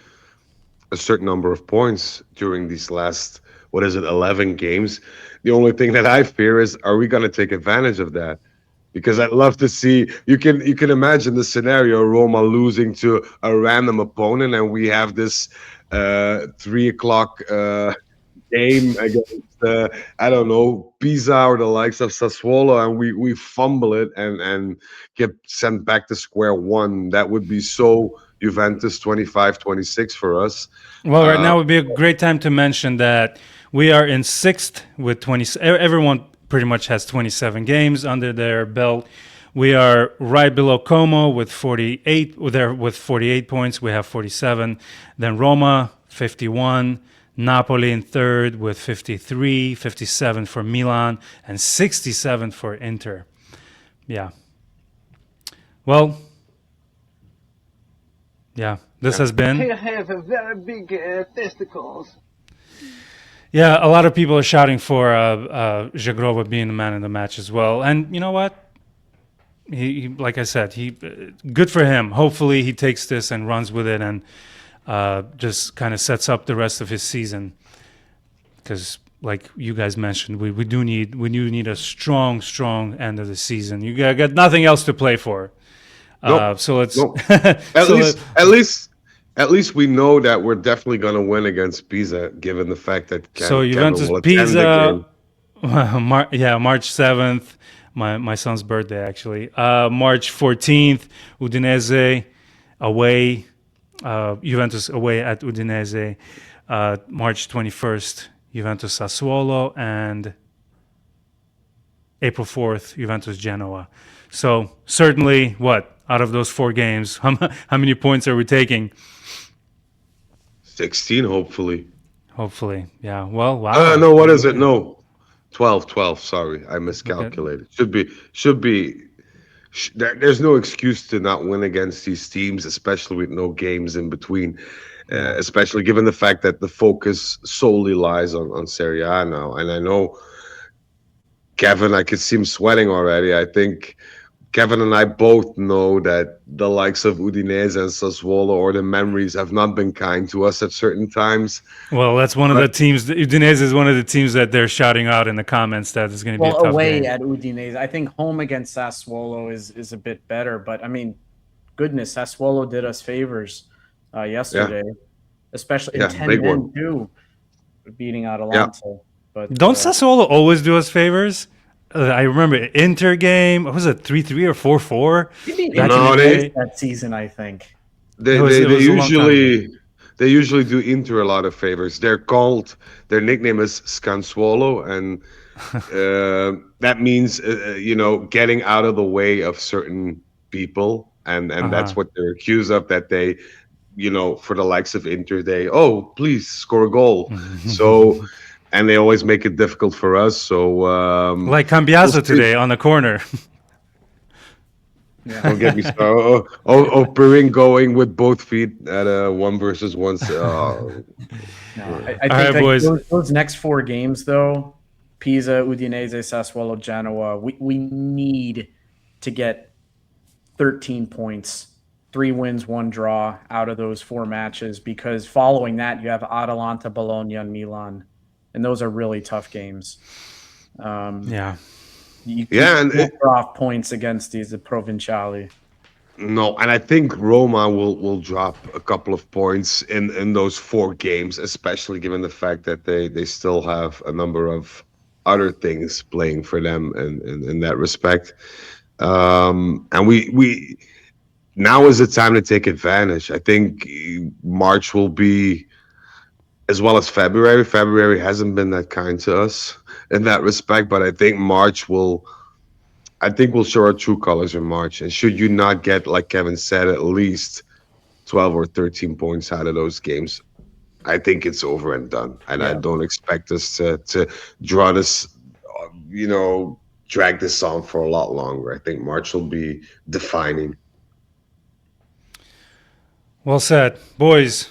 Speaker 4: a certain number of points during these last 11 games. The only thing that I fear is, are we going to take advantage of that? Because I'd love to see, you can imagine the scenario, Roma losing to a random opponent, and we have this 3 o'clock game against I don't know, Pisa or the likes of Sassuolo, and we fumble it and get sent back to square one. That would be so Juventus 25-26 for us.
Speaker 1: Well, right now would be a great time to mention that we are in 6th with 20. Everyone pretty much has 27 games under their belt. We are right below Como with 48. There with 48 points. We have 47. Then Roma 51. Napoli in 3rd with 53. 57 for Milan and 67 for Inter. Yeah. Well. Yeah. This has been.
Speaker 5: I have a very big testicles.
Speaker 1: Yeah, a lot of people are shouting for Zagrova being the man in the match as well. And you know what? He like I said, good for him. Hopefully he takes this and runs with it and just kind of sets up the rest of his season. Because like you guys mentioned, we do need a strong end of the season. You got nothing else to play for. So let's
Speaker 4: At least we know that we're definitely going to win against Pisa, given the fact that
Speaker 1: Juventus Pisa, March 7th, my son's birthday actually. March 14th, Udinese away, Juventus away at Udinese. March 21st, Juventus Sassuolo, and April 4th, Juventus Genoa. So certainly, out of those 4 games, how many points are we taking?
Speaker 4: 16, hopefully.
Speaker 1: Hopefully, yeah. Well, wow.
Speaker 4: No, what is it? No, 12. Sorry, I miscalculated. Okay. Should be. There's no excuse to not win against these teams, especially with no games in between. Especially given the fact that the focus solely lies on Serie A now. And I know Kevin, I could see him sweating already. I think Kevin and I both know that the likes of Udinese and Sassuolo, or the memories, have not been kind to us at certain times.
Speaker 1: Well, that's one of the teams. Udinese is one of the teams that they're shouting out in the comments that is going to be a tough
Speaker 3: away
Speaker 1: game.
Speaker 3: At Udinese. I think home against Sassuolo is a bit better. But, I mean, goodness, Sassuolo did us favors yesterday, especially in 10 men, too, beating Atalanta.
Speaker 4: Yeah.
Speaker 3: But
Speaker 1: don't Sassuolo always do us favors? I remember Inter game. What was it, 3-3 or 4-4?
Speaker 3: That season, I think.
Speaker 4: They usually do Inter a lot of favors. Their nickname is Scansuolo, and that means getting out of the way of certain people, and that's what they're accused of. That they, for the likes of Inter, please score a goal. So. and they always make it difficult for us. So
Speaker 1: Like Cambiaso today on the corner.
Speaker 4: don't get me started. Perine going with both feet at a 1 versus 1.
Speaker 3: No, I think
Speaker 1: right,
Speaker 3: like
Speaker 1: boys.
Speaker 3: those next 4 games, though, Pisa, Udinese, Sassuolo, Genoa, we need to get 13 points, 3 wins, 1 draw out of those 4 matches, because following that, you have Atalanta, Bologna, and Milan. And those are really tough games.
Speaker 1: Yeah.
Speaker 3: You
Speaker 4: Yeah,
Speaker 3: can't draw off points against these Provinciali.
Speaker 4: No, and I think Roma will drop a couple of points in those 4 games, especially given the fact that they still have a number of other things playing for them in that respect. And we now is the time to take advantage. I think March will be, as well as February. February hasn't been that kind to us in that respect, but I think we'll show our true colors in March. And should you not get, like Kevin said, at least 12 or 13 points out of those games, I think it's over and done. And I don't expect us to draw this, drag this on for a lot longer. I think March will be defining.
Speaker 1: Well said. Boys,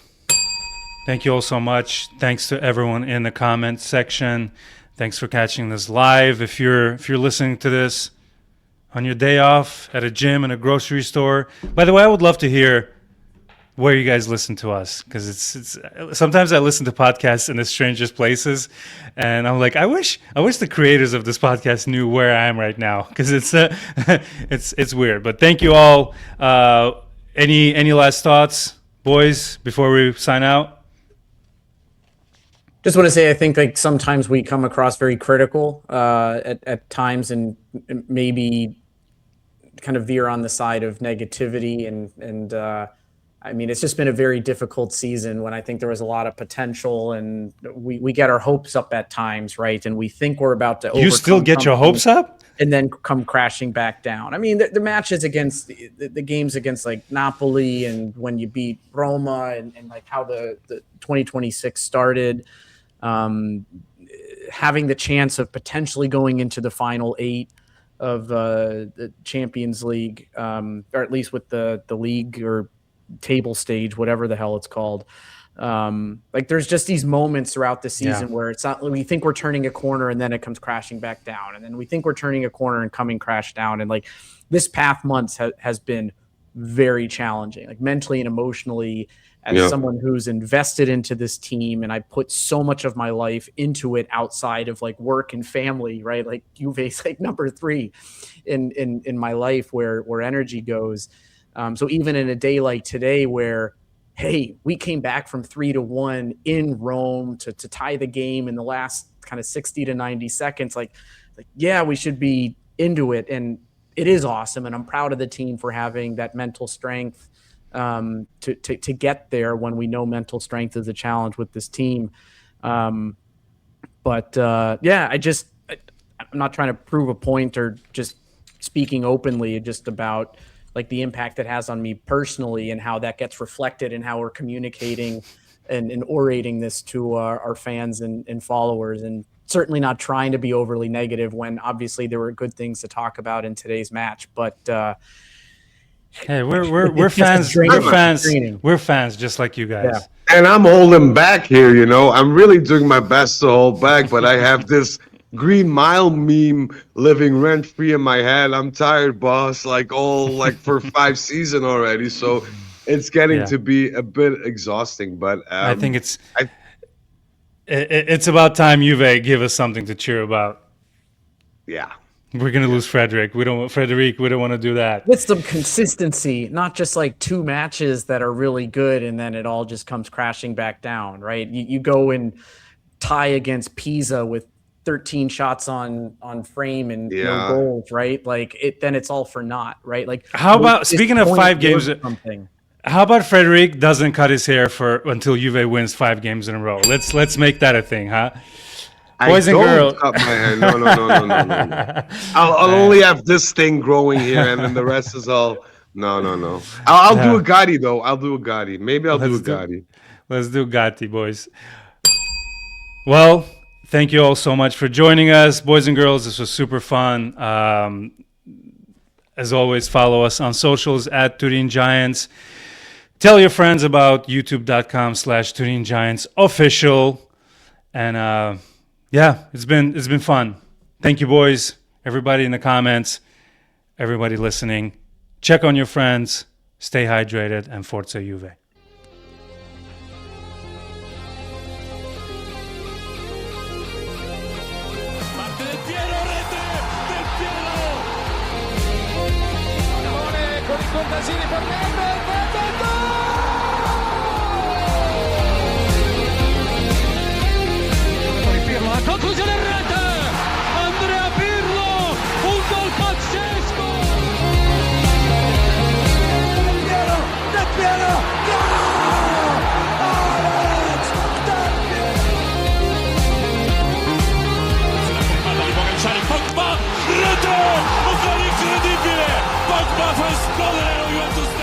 Speaker 1: thank you all so much. Thanks to everyone in the comments section. Thanks for catching this live. If you're listening to this on your day off, at a gym, in a grocery store. By the way, I would love to hear where you guys listen to us, because it's sometimes I listen to podcasts in the strangest places, and I'm like, I wish the creators of this podcast knew where I am right now, because it's weird. But thank you all. Any last thoughts, boys, before we sign out?
Speaker 3: Just want to say, I think like sometimes we come across very critical at times, and maybe kind of veer on the side of negativity. And I mean, it's just been a very difficult season when I think there was a lot of potential, and we get our hopes up at times, right? And we think we're about to
Speaker 1: You still get your hopes up?
Speaker 3: And then come crashing back down. I mean, the matches against the games against like Napoli, and when you beat Roma, and like how the 2026 started, having the chance of potentially going into the final 8 of the Champions League, or at least with the league or table stage, whatever the hell it's called. Like there's just these moments throughout the season where it's not, we think we're turning a corner and then it comes crashing back down, and then we think we're turning a corner and coming crash down. And like this past month has been very challenging, like mentally and emotionally, as someone who's invested into this team, and I put so much of my life into it outside of like work and family, right? Like Juve's like number 3 in my life, where energy goes. So even in a day like today, where, hey, we came back from 3-1 in Rome to tie the game in the last kind of 60 to 90 seconds, like yeah, we should be into it. And it is awesome. And I'm proud of the team for having that mental strength to get there, when we know mental strength is a challenge with this team. I'm not trying to prove a point or just speaking openly just about like the impact it has on me personally, and how that gets reflected in how we're communicating and orating this to our fans and followers, and certainly not trying to be overly negative when obviously there were good things to talk about in today's match. But
Speaker 1: hey, we're fans. We're fans just like you guys.
Speaker 3: Yeah.
Speaker 4: And I'm holding back here, I'm really doing my best to hold back, but I have this Green Mile meme living rent free in my head. I'm tired, boss, for 5 seasons already. So it's getting to be a bit exhausting, but
Speaker 1: I think it's about time Juve give us something to cheer about.
Speaker 4: Yeah.
Speaker 1: We're going to lose Frederic. We don't want to do that.
Speaker 3: With some consistency, not just like 2 matches that are really good and then it all just comes crashing back down, right? You go and tie against Pisa with 13 shots on frame and no goals, right? Like then it's all for naught, right? Like,
Speaker 1: how about, speaking of 5 games, how about Frederic doesn't cut his hair until Juve wins 5 games in a row? Let's make that a thing, huh? Boys and girls.
Speaker 4: Cut my hair. No. I'll only have this thing growing here, and then the rest is all. No. I'll do a Gatti though. I'll do a Gatti. Maybe I'll do a Gatti.
Speaker 1: Let's do Gatti, boys. Well, Thank you all so much for joining us, boys and girls. This was super fun. As always, follow us on socials at Turin Giants. Tell your friends about youtube.com/Turin Giants official. And yeah, it's been fun. Thank you, boys. Everybody in the comments, everybody listening. Check on your friends. Stay hydrated, and Forza Juve.
Speaker 2: Parte del Piero, rete del Piero.
Speaker 6: Pallone con i contadini per Nedved, Pirlo, la conclusione in rete. Andrea Pirlo, un gol pazzesco.
Speaker 5: Del Piero, gol! Alex, Del Piero!
Speaker 2: Palla di Pogacar, Pogba, rete! Un gol incredibile! Pogba fa esplodere lo Juventus.